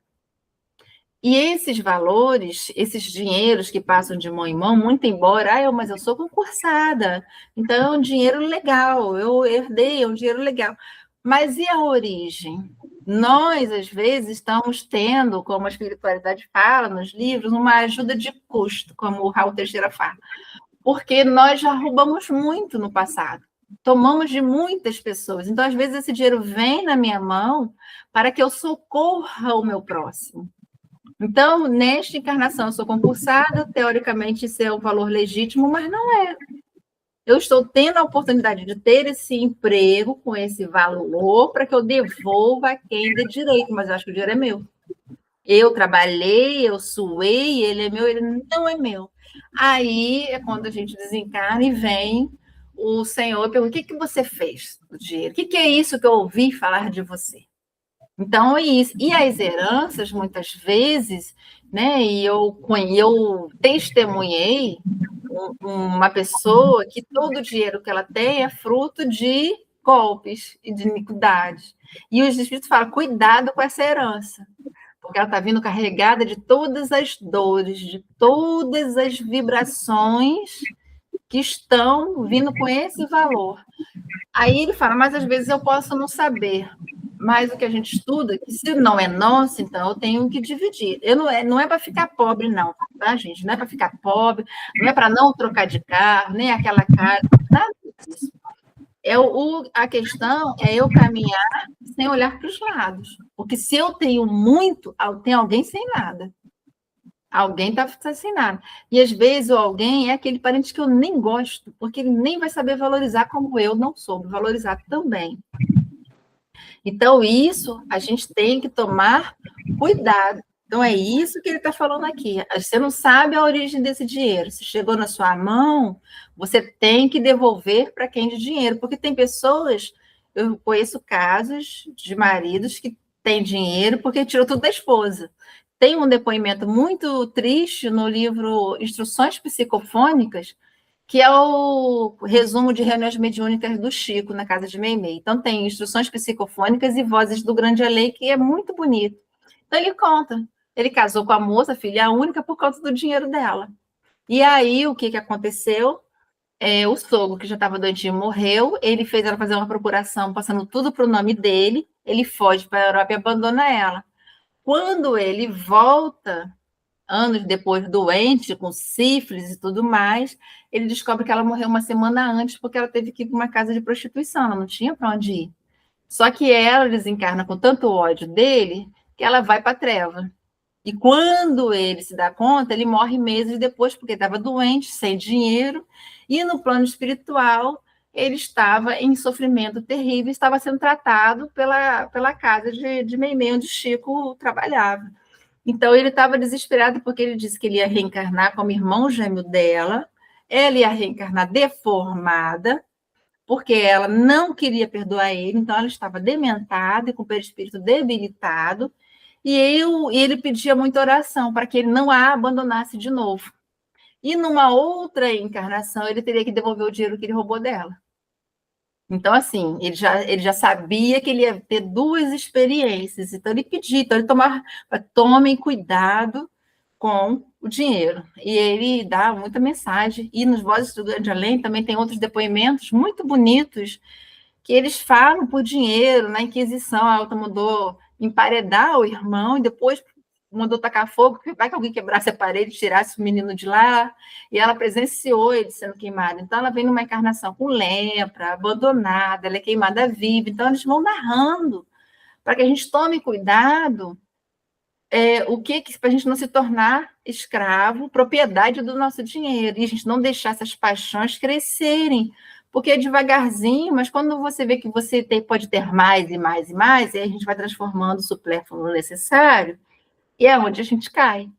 E esses valores, esses dinheiros que passam de mão em mão, muito embora, mas eu sou concursada, então é um dinheiro legal, eu herdei, é um dinheiro legal. Mas e a origem? Nós, às vezes, estamos tendo, como a espiritualidade fala nos livros, uma ajuda de custo, como o Raul Teixeira fala, porque nós já roubamos muito no passado, tomamos de muitas pessoas. Então, às vezes, esse dinheiro vem na minha mão para que eu socorra o meu próximo. Então, nesta encarnação, eu sou concursada, teoricamente isso é um valor legítimo, mas não é. Eu estou tendo a oportunidade de ter esse emprego com esse valor para que eu devolva a quem dê direito, mas eu acho que o dinheiro é meu. Eu trabalhei, eu suei, ele é meu, ele não é meu. Aí é quando a gente desencarna e vem o Senhor e pergunta: o que você fez do dinheiro? O que é isso que eu ouvi falar de você? Então, é isso. E as heranças, muitas vezes, né? E eu testemunhei uma pessoa que todo o dinheiro que ela tem é fruto de golpes e de iniquidades. E os espíritos falam: cuidado com essa herança, porque ela está vindo carregada de todas as dores, de todas as vibrações que estão vindo com esse valor. Aí ele fala: mas às vezes eu posso não saber. Mas o que a gente estuda, que se não é nosso, então eu tenho que dividir. Não é para ficar pobre, não, tá, gente? Não é para ficar pobre, não é para não trocar de carro, nem aquela cara, nada disso. A questão é eu caminhar sem olhar para os lados. Porque se eu tenho muito, tem alguém sem nada. Alguém está sem nada. E às vezes o alguém é aquele parente que eu nem gosto, porque ele nem vai saber valorizar como eu não soube valorizar também. Então, isso a gente tem que tomar cuidado. Então, é isso que ele está falando aqui. Você não sabe a origem desse dinheiro. Se chegou na sua mão, você tem que devolver para quem de dinheiro. Porque tem pessoas, eu conheço casos de maridos que têm dinheiro porque tirou tudo da esposa. Tem um depoimento muito triste no livro Instruções Psicofônicas, que é o resumo de reuniões mediúnicas do Chico, na casa de Meimei. Então, tem instruções psicofônicas e vozes do Grande Além, que é muito bonito. Então, ele conta. Ele casou com a moça, filha única, por causa do dinheiro dela. E aí, o que aconteceu? O sogro, que já estava doentinho, morreu. Ele fez ela fazer uma procuração, passando tudo para o nome dele. Ele foge para a Europa e abandona ela. Quando ele volta, anos depois, doente, com sífilis e tudo mais, ele descobre que ela morreu uma semana antes porque ela teve que ir para uma casa de prostituição, ela não tinha para onde ir. Só que ela desencarna com tanto ódio dele que ela vai para a treva. E quando ele se dá conta, ele morre meses depois, porque estava doente, sem dinheiro, e no plano espiritual ele estava em sofrimento terrível, estava sendo tratado pela casa de Meimei, onde Chico trabalhava. Então ele estava desesperado, porque ele disse que ele ia reencarnar como irmão gêmeo dela, ela ia reencarnar deformada, porque ela não queria perdoar ele, então ela estava dementada e com o perispírito debilitado, e ele pedia muita oração para que ele não a abandonasse de novo. E numa outra encarnação, ele teria que devolver o dinheiro que ele roubou dela. Então, assim, ele já sabia que ele ia ter duas experiências. Então, ele pedia, então, tomem cuidado com o dinheiro. E ele dá muita mensagem. E nos Vozes do Grande Além também tem outros depoimentos muito bonitos que eles falam por dinheiro. Na Inquisição, a Alta mandou emparedar o irmão e depois mandou tacar fogo, porque vai que alguém quebrasse a parede, tirasse o menino de lá, e ela presenciou ele sendo queimado. Então, ela vem numa encarnação com lepra, abandonada, ela é queimada viva. Então, eles vão narrando para que a gente tome cuidado para a gente não se tornar escravo, propriedade do nosso dinheiro, e a gente não deixar essas paixões crescerem, porque é devagarzinho, mas quando você vê que você pode ter mais e mais e mais, aí a gente vai transformando o supérfluo no necessário, e é onde a gente cai.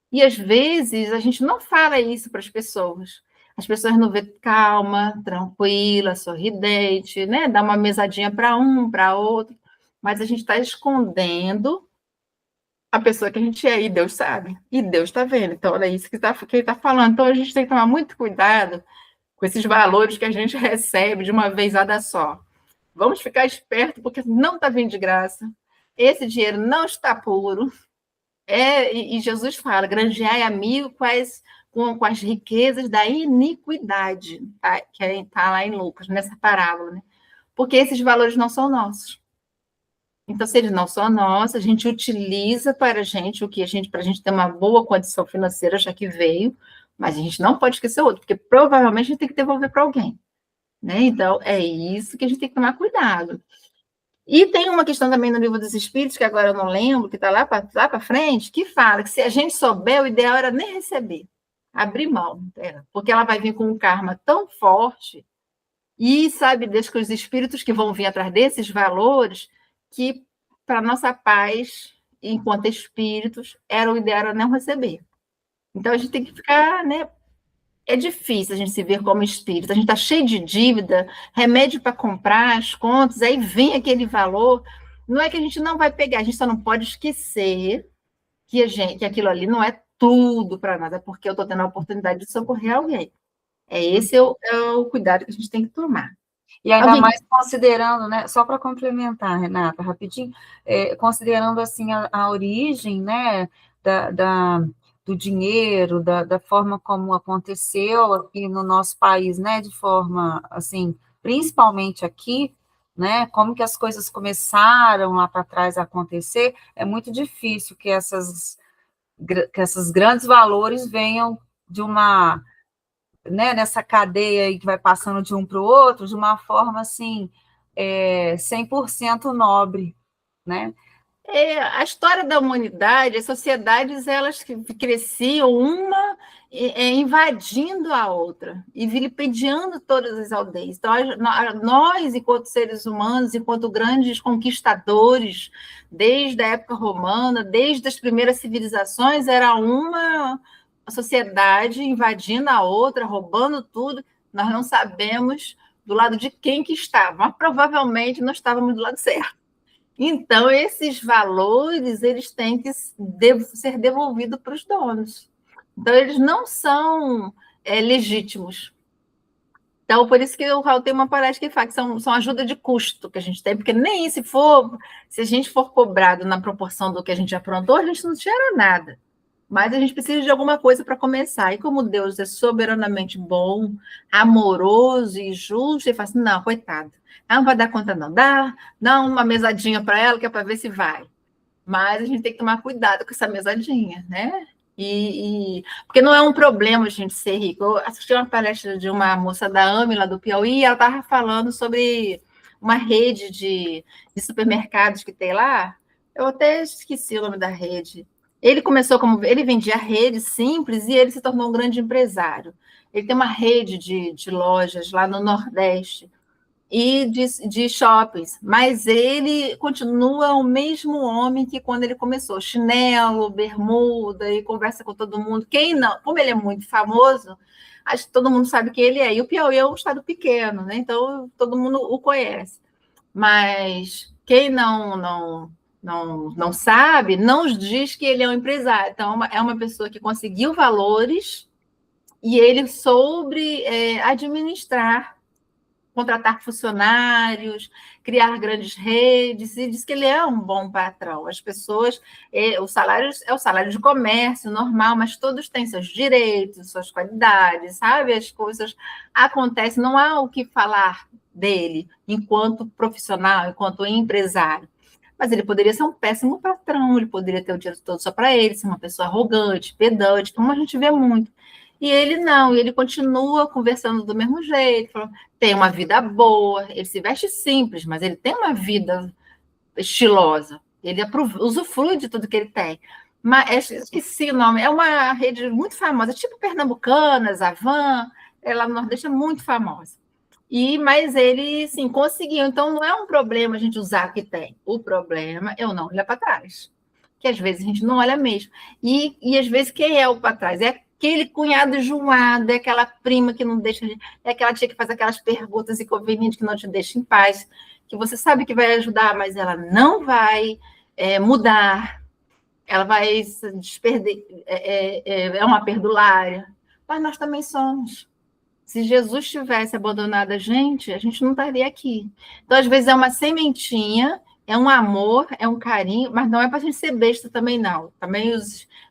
E, às vezes, a gente não fala isso para as pessoas. As pessoas não vê calma, tranquila, sorridente, né? Dá uma mesadinha para um, para outro, mas a gente está escondendo a pessoa que a gente é, e Deus sabe, e Deus está vendo. Então, olha isso que ele está falando. Então, a gente tem que tomar muito cuidado com esses valores que a gente recebe de uma vezada só. Vamos ficar espertos, porque não está vindo de graça. Esse dinheiro não está puro. E Jesus fala, granjeai amigo com as riquezas da iniquidade, tá? Que está lá em Lucas, nessa parábola, né? Porque esses valores não são nossos. Então, se eles não são nossos, a gente utiliza para a gente para a gente ter uma boa condição financeira, já que veio, mas a gente não pode esquecer outro, porque provavelmente a gente tem que devolver para alguém, né? Então, é isso que a gente tem que tomar cuidado. E tem uma questão também no Livro dos Espíritos, que agora eu não lembro, que está lá para frente, que fala que se a gente souber, o ideal era nem receber, abrir mão, porque ela vai vir com um karma tão forte, e sabe Deus que os espíritos que vão vir atrás desses valores, que para nossa paz, enquanto espíritos, o ideal era não receber. Então a gente tem que ficar, né? É difícil a gente se ver como espírito, a gente está cheio de dívida, remédio para comprar, as contas, aí vem aquele valor. Não é que a gente não vai pegar, a gente só não pode esquecer que aquilo ali não é tudo para nós, é porque eu estou tendo a oportunidade de socorrer alguém. Esse é o cuidado que a gente tem que tomar. E ainda mais considerando, né, só para complementar, Renata, rapidinho, considerando assim a origem, né, do dinheiro, da forma como aconteceu aqui no nosso país, né, de forma, assim, principalmente aqui, né, como que as coisas começaram lá para trás a acontecer, é muito difícil que esses grandes valores venham de uma, né, nessa cadeia aí que vai passando de um para o outro, de uma forma, assim, 100% nobre, né? A história da humanidade, as sociedades, elas cresciam uma invadindo a outra e vilipendiando todas as aldeias. Então, nós, enquanto seres humanos, enquanto grandes conquistadores, desde a época romana, desde as primeiras civilizações, era uma sociedade invadindo a outra, roubando tudo. Nós não sabemos do lado de quem que estava, mas provavelmente não estávamos do lado certo. Então, esses valores, eles têm que ser devolvidos para os donos. Então, eles não são legítimos. Então, por isso que o Raul tem uma palestra que fala que são ajuda de custo que a gente tem, porque nem se a gente for cobrado na proporção do que a gente aprontou, a gente não tira nada. Mas a gente precisa de alguma coisa para começar. E como Deus é soberanamente bom, amoroso e justo, ele fala assim, não, coitado, ela não vai dar conta não. Dá uma mesadinha para ela, que é para ver se vai. Mas a gente tem que tomar cuidado com essa mesadinha, né? Porque não é um problema a gente ser rico. Eu assisti uma palestra de uma moça da AME, lá do Piauí, e ela estava falando sobre uma rede de supermercados que tem lá. Eu até esqueci o nome da rede. Ele começou ele vendia rede simples e ele se tornou um grande empresário. Ele tem uma rede de lojas lá no Nordeste e de shoppings, mas ele continua o mesmo homem que quando ele começou, chinelo, bermuda, e conversa com todo mundo. Quem não, como ele é muito famoso, acho que todo mundo sabe quem ele é. E o Piauí é um estado pequeno, né? Então todo mundo o conhece. Mas quem não sabe, não diz que ele é um empresário. Então, é uma pessoa que conseguiu valores e ele soube administrar, contratar funcionários, criar grandes redes, e diz que ele é um bom patrão. As pessoas, o salário é o salário de comércio normal, mas todos têm seus direitos, suas qualidades, sabe? As coisas acontecem, não há o que falar dele enquanto profissional, enquanto empresário. Mas ele poderia ser um péssimo patrão, ele poderia ter o dinheiro todo só para ele, ser uma pessoa arrogante, pedante, como a gente vê muito. E ele não, ele continua conversando do mesmo jeito, tem uma vida boa, ele se veste simples, mas ele tem uma vida estilosa, ele usufrui de tudo que ele tem. Mas esqueci o nome, é uma rede muito famosa, tipo Pernambucanas, Avan, lá no Nordeste é muito famosa. Mas ele, sim, conseguiu. Então, não é um problema a gente usar o que tem. O problema é eu não olhar para trás. Que às vezes a gente não olha mesmo. E às vezes, quem é o para trás? É aquele cunhado enjoado, é aquela prima que não deixa... É aquela tia que faz aquelas perguntas inconvenientes que não te deixa em paz, que você sabe que vai ajudar, mas ela não vai mudar. Ela vai se desperder. É uma perdulária. Mas nós também somos. Se Jesus tivesse abandonado a gente não estaria aqui. Então, às vezes, é uma sementinha, é um amor, é um carinho, mas não é para a gente ser besta também, não. Também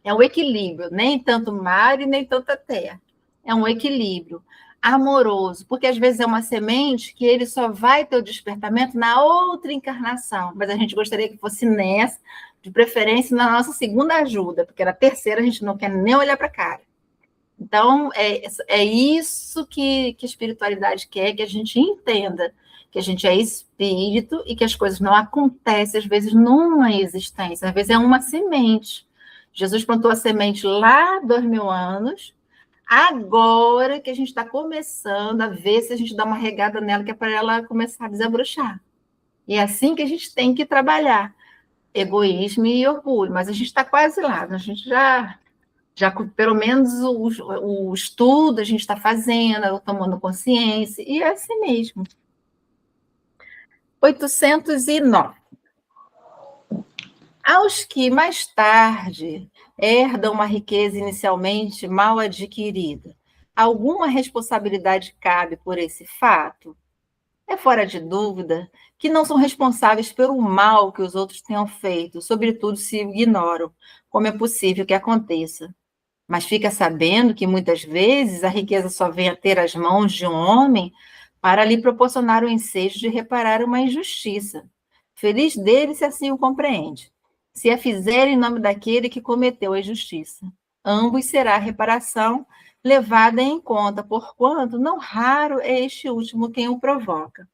é um equilíbrio, nem tanto mar e nem tanta terra. É um equilíbrio amoroso, porque às vezes é uma semente que ele só vai ter o despertamento na outra encarnação, mas a gente gostaria que fosse nessa, de preferência na nossa segunda ajuda, porque na terceira a gente não quer nem olhar para a cara. Então, é isso que a espiritualidade quer, que a gente entenda que a gente é espírito e que as coisas não acontecem, às vezes, numa existência, às vezes é uma semente. Jesus plantou a semente lá 2000 anos, agora que a gente está começando a ver se a gente dá uma regada nela, que é para ela começar a desabrochar. E é assim que a gente tem que trabalhar, egoísmo e orgulho, mas a gente está quase lá, a gente já pelo menos o estudo a gente está fazendo, tomando consciência, e é assim mesmo. 809. Aos que mais tarde herdam uma riqueza inicialmente mal adquirida, alguma responsabilidade cabe por esse fato? É fora de dúvida que não são responsáveis pelo mal que os outros tenham feito, sobretudo se ignoram, como é possível que aconteça. Mas fica sabendo que, muitas vezes, a riqueza só vem a ter as mãos de um homem para lhe proporcionar o ensejo de reparar uma injustiça. Feliz dele se assim o compreende. Se a fizer em nome daquele que cometeu a injustiça, ambos será a reparação levada em conta, porquanto não raro é este último quem o provoca.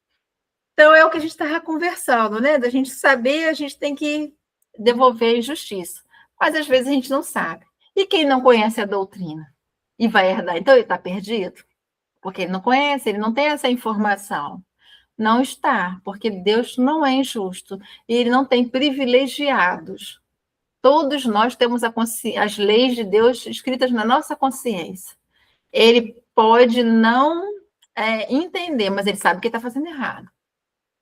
Então, é o que a gente estava conversando, né? Da gente saber, a gente tem que devolver a injustiça. Mas, às vezes, a gente não sabe. E quem não conhece a doutrina e vai herdar, então ele está perdido? Porque ele não conhece, ele não tem essa informação. Não está, porque Deus não é injusto e ele não tem privilegiados. Todos nós temos as leis de Deus escritas na nossa consciência. Ele pode não entender, mas ele sabe que está fazendo errado.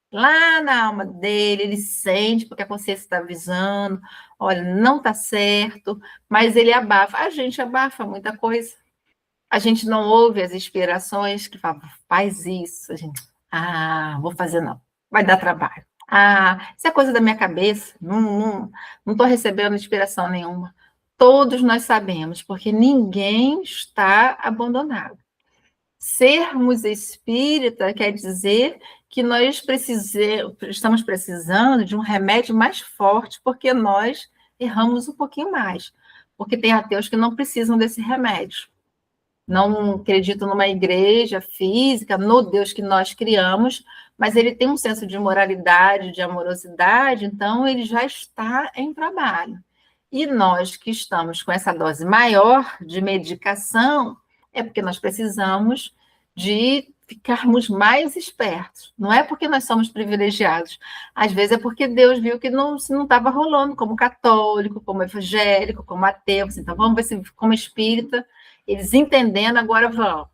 Lá na alma dele, ele sente, porque a consciência está avisando, olha, não está certo, mas ele abafa. A gente abafa muita coisa. A gente não ouve as inspirações que falam, faz isso. A gente, vou fazer não, vai dar trabalho. Isso é coisa da minha cabeça, não estou recebendo inspiração nenhuma. Todos nós sabemos, porque ninguém está abandonado. Sermos espírita quer dizer que nós estamos precisando de um remédio mais forte, porque nós erramos um pouquinho mais. Porque tem ateus que não precisam desse remédio. Não acreditam numa igreja física, no Deus que nós criamos, mas ele tem um senso de moralidade, de amorosidade, então ele já está em trabalho. E nós que estamos com essa dose maior de medicação, é porque nós precisamos de ficarmos mais espertos. Não é porque nós somos privilegiados. Às vezes é porque Deus viu que não estava rolando, como católico, como evangélico, como ateu. Então, vamos ver se, como espírita, eles entendendo, agora vão.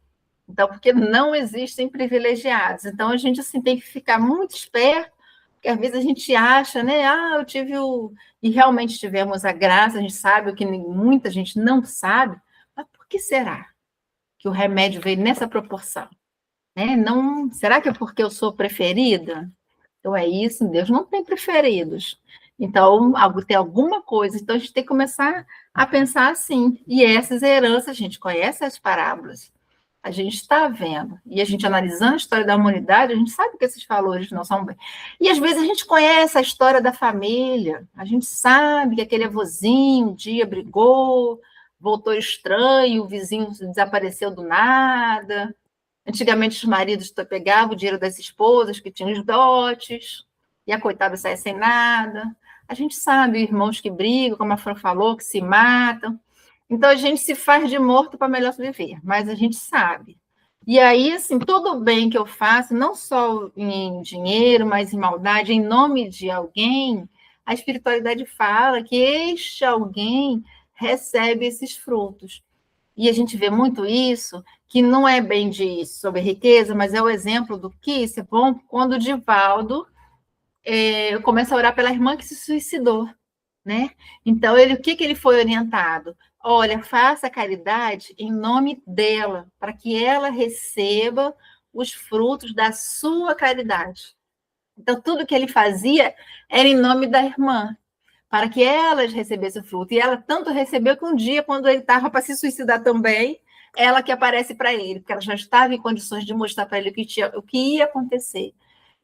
Então, porque não existem privilegiados. Então, a gente assim, tem que ficar muito esperto, porque às vezes a gente acha, né? Eu tive o... E realmente tivemos a graça, a gente sabe o que muita gente não sabe, mas por que será que o remédio veio nessa proporção? Né? Não, será que é porque eu sou preferida? Então é isso, Deus não tem preferidos. Então, tem alguma coisa. Então, a gente tem que começar a pensar assim. E essas heranças, a gente conhece as parábolas. A gente está vendo, e a gente analisando a história da humanidade, a gente sabe que esses valores não são bem. E às vezes a gente conhece a história da família, a gente sabe que aquele avôzinho um dia brigou, voltou estranho, o vizinho desapareceu do nada. Antigamente os maridos pegavam o dinheiro das esposas que tinham os dotes, e a coitada saia sem nada. A gente sabe irmãos que brigam, como a Fran falou, que se matam. Então, a gente se faz de morto para melhor viver, mas a gente sabe. E aí, assim, todo o bem que eu faço, não só em dinheiro, mas em maldade, em nome de alguém, a espiritualidade fala que este alguém recebe esses frutos. E a gente vê muito isso, que não é bem sobre riqueza, mas é o exemplo do que isso é bom quando o Divaldo começa a orar pela irmã que se suicidou. Né? Então, o que ele foi orientado? Olha, faça caridade em nome dela, para que ela receba os frutos da sua caridade. Então, tudo que ele fazia era em nome da irmã, para que elas recebessem o fruto. E ela tanto recebeu que um dia, quando ele estava para se suicidar também, ela que aparece para ele, porque ela já estava em condições de mostrar para ele o que ia acontecer.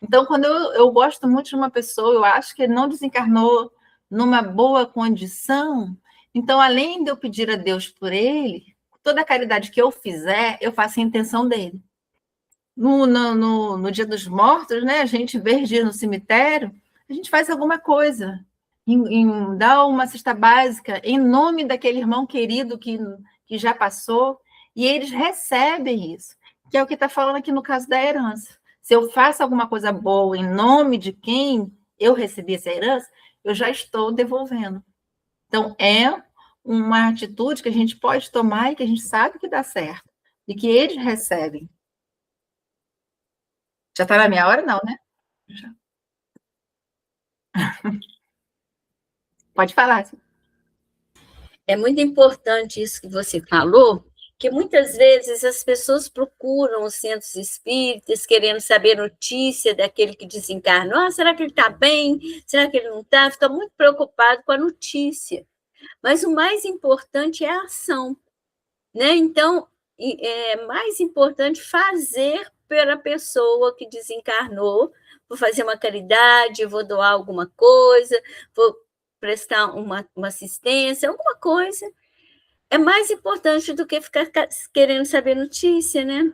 Então, quando eu gosto muito de uma pessoa, eu acho que ele não desencarnou numa boa condição, então, além de eu pedir a Deus por ele, toda a caridade que eu fizer, eu faço em intenção dele. No Dia dos Mortos, né, a gente vê dia no cemitério, a gente faz alguma coisa, dá uma cesta básica em nome daquele irmão querido que já passou, e eles recebem isso, que é o que está falando aqui no caso da herança. Se eu faço alguma coisa boa em nome de quem eu recebi essa herança, eu já estou devolvendo. Então, é uma atitude que a gente pode tomar e que a gente sabe que dá certo. E que eles recebem. Já está na minha hora? Não, né? Já. Pode falar. É muito importante isso que você falou, que muitas vezes as pessoas procuram os centros espíritas querendo saber notícia daquele que desencarnou. Será que ele está bem? Será que ele não está? Fica muito preocupado com a notícia. Mas o mais importante é a ação, né? Então, é mais importante fazer pela pessoa que desencarnou. Vou fazer uma caridade, vou doar alguma coisa, vou prestar uma assistência, alguma coisa. É mais importante do que ficar querendo saber notícia, né?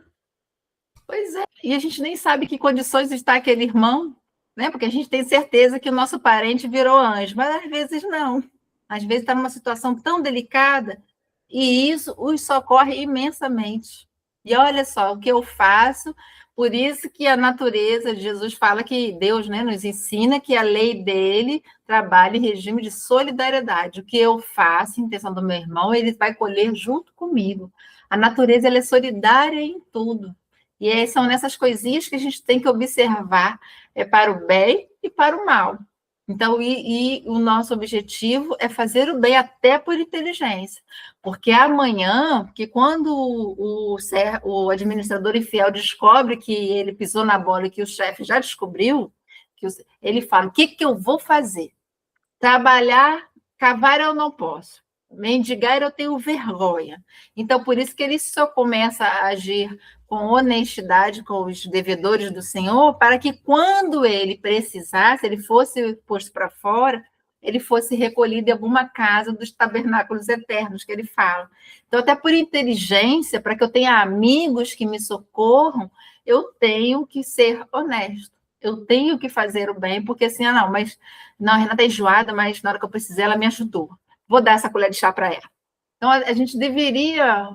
Pois é, e a gente nem sabe que condições está aquele irmão, né? Porque a gente tem certeza que o nosso parente virou anjo, mas às vezes não. Às vezes está numa situação tão delicada e isso os socorre imensamente. E olha só o que eu faço, por isso que a natureza de Jesus fala que Deus, né, nos ensina que a lei dele trabalha em regime de solidariedade. O que eu faço, em intenção do meu irmão, ele vai colher junto comigo. A natureza ela é solidária em tudo. E são nessas coisinhas que a gente tem que observar para o bem e para o mal. Então, o nosso objetivo é fazer o bem até por inteligência, porque amanhã, que quando o administrador infiel descobre que ele pisou na bola e que o chefe já descobriu, ele fala, o que eu vou fazer? Trabalhar, cavar eu não posso, mendigar eu tenho vergonha. Então, por isso que ele só começa a agir com honestidade com os devedores do Senhor, para que quando ele precisasse, ele fosse posto para fora, ele fosse recolhido em alguma casa dos tabernáculos eternos que ele fala. Então, até por inteligência, para que eu tenha amigos que me socorram, eu tenho que ser honesto. Eu tenho que fazer o bem, porque assim, não, Renata é enjoada, mas na hora que eu precisei, ela me ajudou. vou dar essa colher de chá para ela. Então, a gente deveria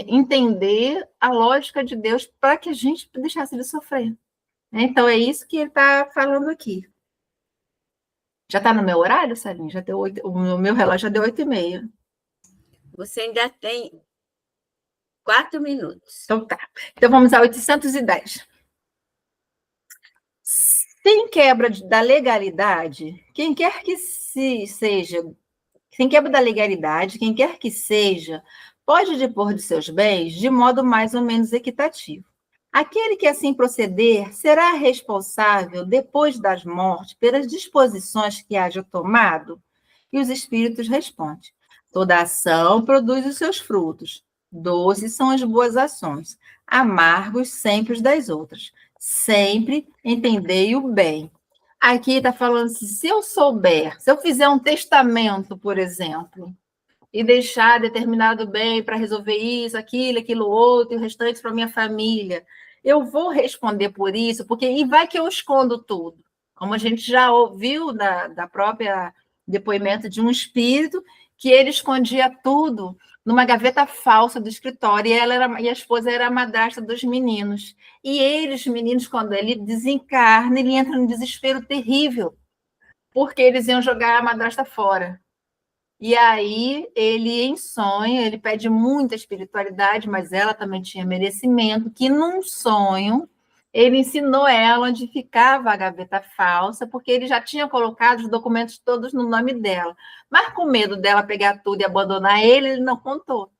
entender a lógica de Deus para que a gente deixasse de sofrer. Então, é isso que ele está falando aqui. Já está no meu horário, Sarinha? Já deu 8, o meu relógio já deu 8h30. Você ainda tem 4 minutos. Então, tá. Então, vamos a 810. Sem quebra da legalidade, quem quer que seja, sem quebra da legalidade, quem quer que seja, pode dispor de seus bens de modo mais ou menos equitativo. Aquele que assim proceder será responsável, depois das mortes, pelas disposições que haja tomado? E os espíritos respondem: toda ação produz os seus frutos. Doces são as boas ações, amargos sempre os das outras. Sempre entendei o bem. Aqui está falando assim, se eu souber, se eu fizer um testamento, por exemplo, e deixar determinado bem para resolver isso, aquilo outro, e o restante para minha família, eu vou responder por isso, porque e vai que eu escondo tudo. Como a gente já ouviu da própria depoimento de um espírito, que ele escondia tudo numa gaveta falsa do escritório, e a esposa era a madrasta dos meninos. E eles, meninos, quando ele desencarna, ele entra num desespero terrível, porque eles iam jogar a madrasta fora. E aí, ele, em sonho, ele pede muita espiritualidade, mas ela também tinha merecimento, que num sonho, ele ensinou ela onde ficava a gaveta falsa, porque ele já tinha colocado os documentos todos no nome dela. Mas com medo dela pegar tudo e abandonar ele não contou.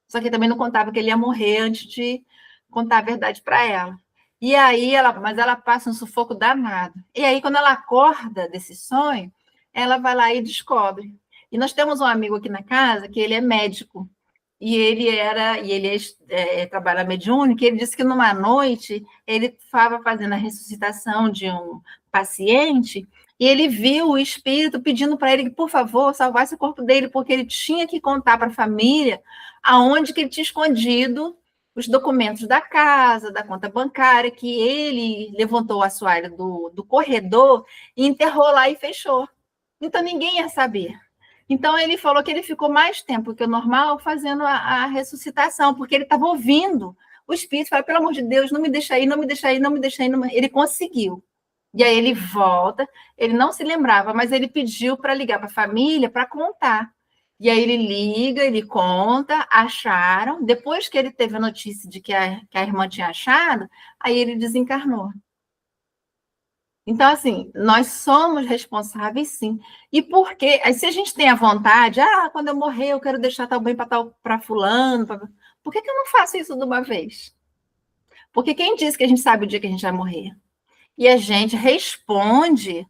Só que também não contava que ele ia morrer antes de contar a verdade para ela. E aí, mas ela passa um sufoco danado. E aí, quando ela acorda desse sonho, ela vai lá e descobre. E nós temos um amigo aqui na casa que ele é médico, e ele trabalha mediúnico, e ele disse que numa noite ele estava fazendo a ressuscitação de um paciente, e ele viu o espírito pedindo para ele que, por favor, salvasse o corpo dele, porque ele tinha que contar para a família aonde que ele tinha escondido os documentos da casa, da conta bancária, que ele levantou o assoalho do corredor e enterrou lá e fechou. Então, ninguém ia saber. Então, ele falou que ele ficou mais tempo que o normal fazendo a ressuscitação, porque ele estava ouvindo o espírito falar, pelo amor de Deus, não me deixa aí, não me deixa aí, não me deixa aí. Ele conseguiu. E aí ele volta, ele não se lembrava, mas ele pediu para ligar para a família para contar. E aí ele liga, ele conta, acharam. Depois que ele teve a notícia de que a irmã tinha achado, aí ele desencarnou. Então, assim, nós somos responsáveis, sim. E por quê? Aí, se a gente tem a vontade, quando eu morrer, eu quero deixar tal bem para fulano, por que eu não faço isso de uma vez? Porque quem disse que a gente sabe o dia que a gente vai morrer? E a gente responde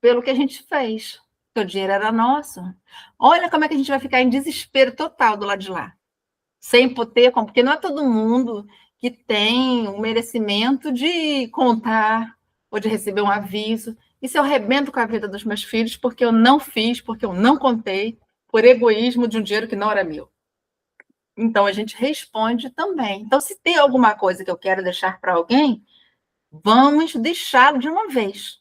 pelo que a gente fez, porque o dinheiro era nosso. Olha como é que a gente vai ficar em desespero total do lado de lá. Sem poder, porque não é todo mundo que tem o merecimento de contar ou de receber um aviso. E se eu arrebento com a vida dos meus filhos porque eu não fiz, porque eu não contei, por egoísmo de um dinheiro que não era meu? Então, a gente responde também. Então, se tem alguma coisa que eu quero deixar para alguém, vamos deixá-lo de uma vez,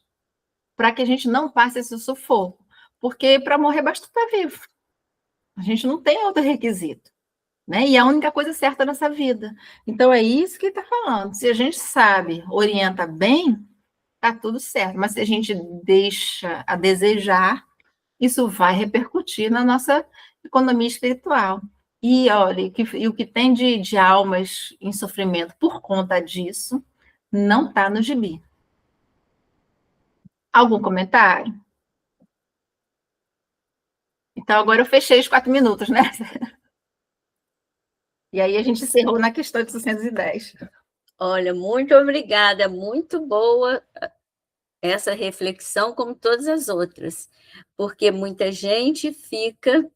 para que a gente não passe esse sufoco. Porque para morrer basta estar vivo. A gente não tem outro requisito. Né? E é a única coisa certa nessa vida. Então, é isso que ele está falando. Se a gente sabe, orienta bem, está tudo certo. Mas se a gente deixa a desejar, isso vai repercutir na nossa economia espiritual. E, olha, o que tem de almas em sofrimento por conta disso, não está no gibi. Algum comentário? Então, agora eu fechei os 4 minutos, né? E aí a gente encerrou na questão de 610. Olha, muito obrigada, muito boa essa reflexão, como todas as outras, porque muita gente fica